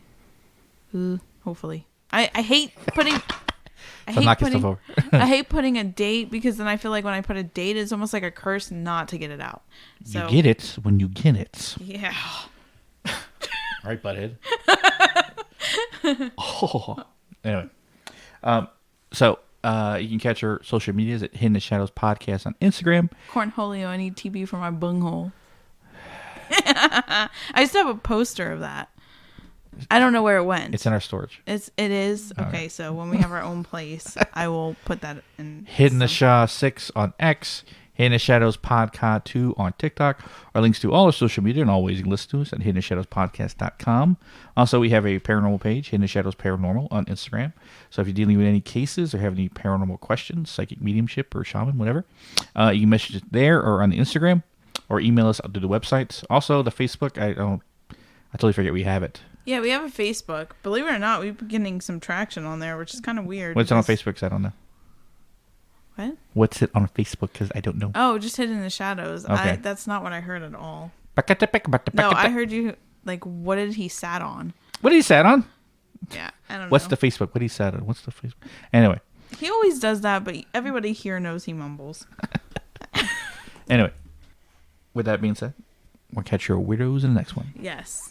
Hopefully. I hate putting... I hate putting a date, because then I feel like when I put a date, it's almost like a curse not to get it out. So, you get it when you get it. Yeah. Right, butthead. Oh. Anyway. So you can catch our social medias at Hidden in the Shadows Podcast on Instagram. Cornholio, I need TB for my bunghole. I used to have a poster of that. I don't know where it went. It's in our storage. It is? Okay, right. So when we have our own place, I will put that in. Hidden the Shaw 6 on X. Hidden the Shadows Podcast 2 on TikTok. Our links to all our social media, and always you can listen to us at hiddenshadowspodcast.com. Also, we have a paranormal page, Hidden Shadows Paranormal, on Instagram. So if you're dealing with any cases or have any paranormal questions, psychic mediumship or shaman, whatever, you can message it there or on the Instagram, or email us to the website. Also, the Facebook, I totally forget we have it. Yeah, we have a Facebook. Believe it or not, we've been getting some traction on there, which is kind of weird. What's it on Facebook? I don't know. What? What's it on Facebook? Because I don't know. Oh, just Hidden in the Shadows. Okay. That's not what I heard at all. No, I heard you, what did he sat on? What did he sat on? Yeah, I don't know. What's the Facebook? What did he sat on? What's the Facebook? Anyway. He always does that, but everybody here knows he mumbles. Anyway. With that being said, we'll catch your weirdos in the next one. Yes.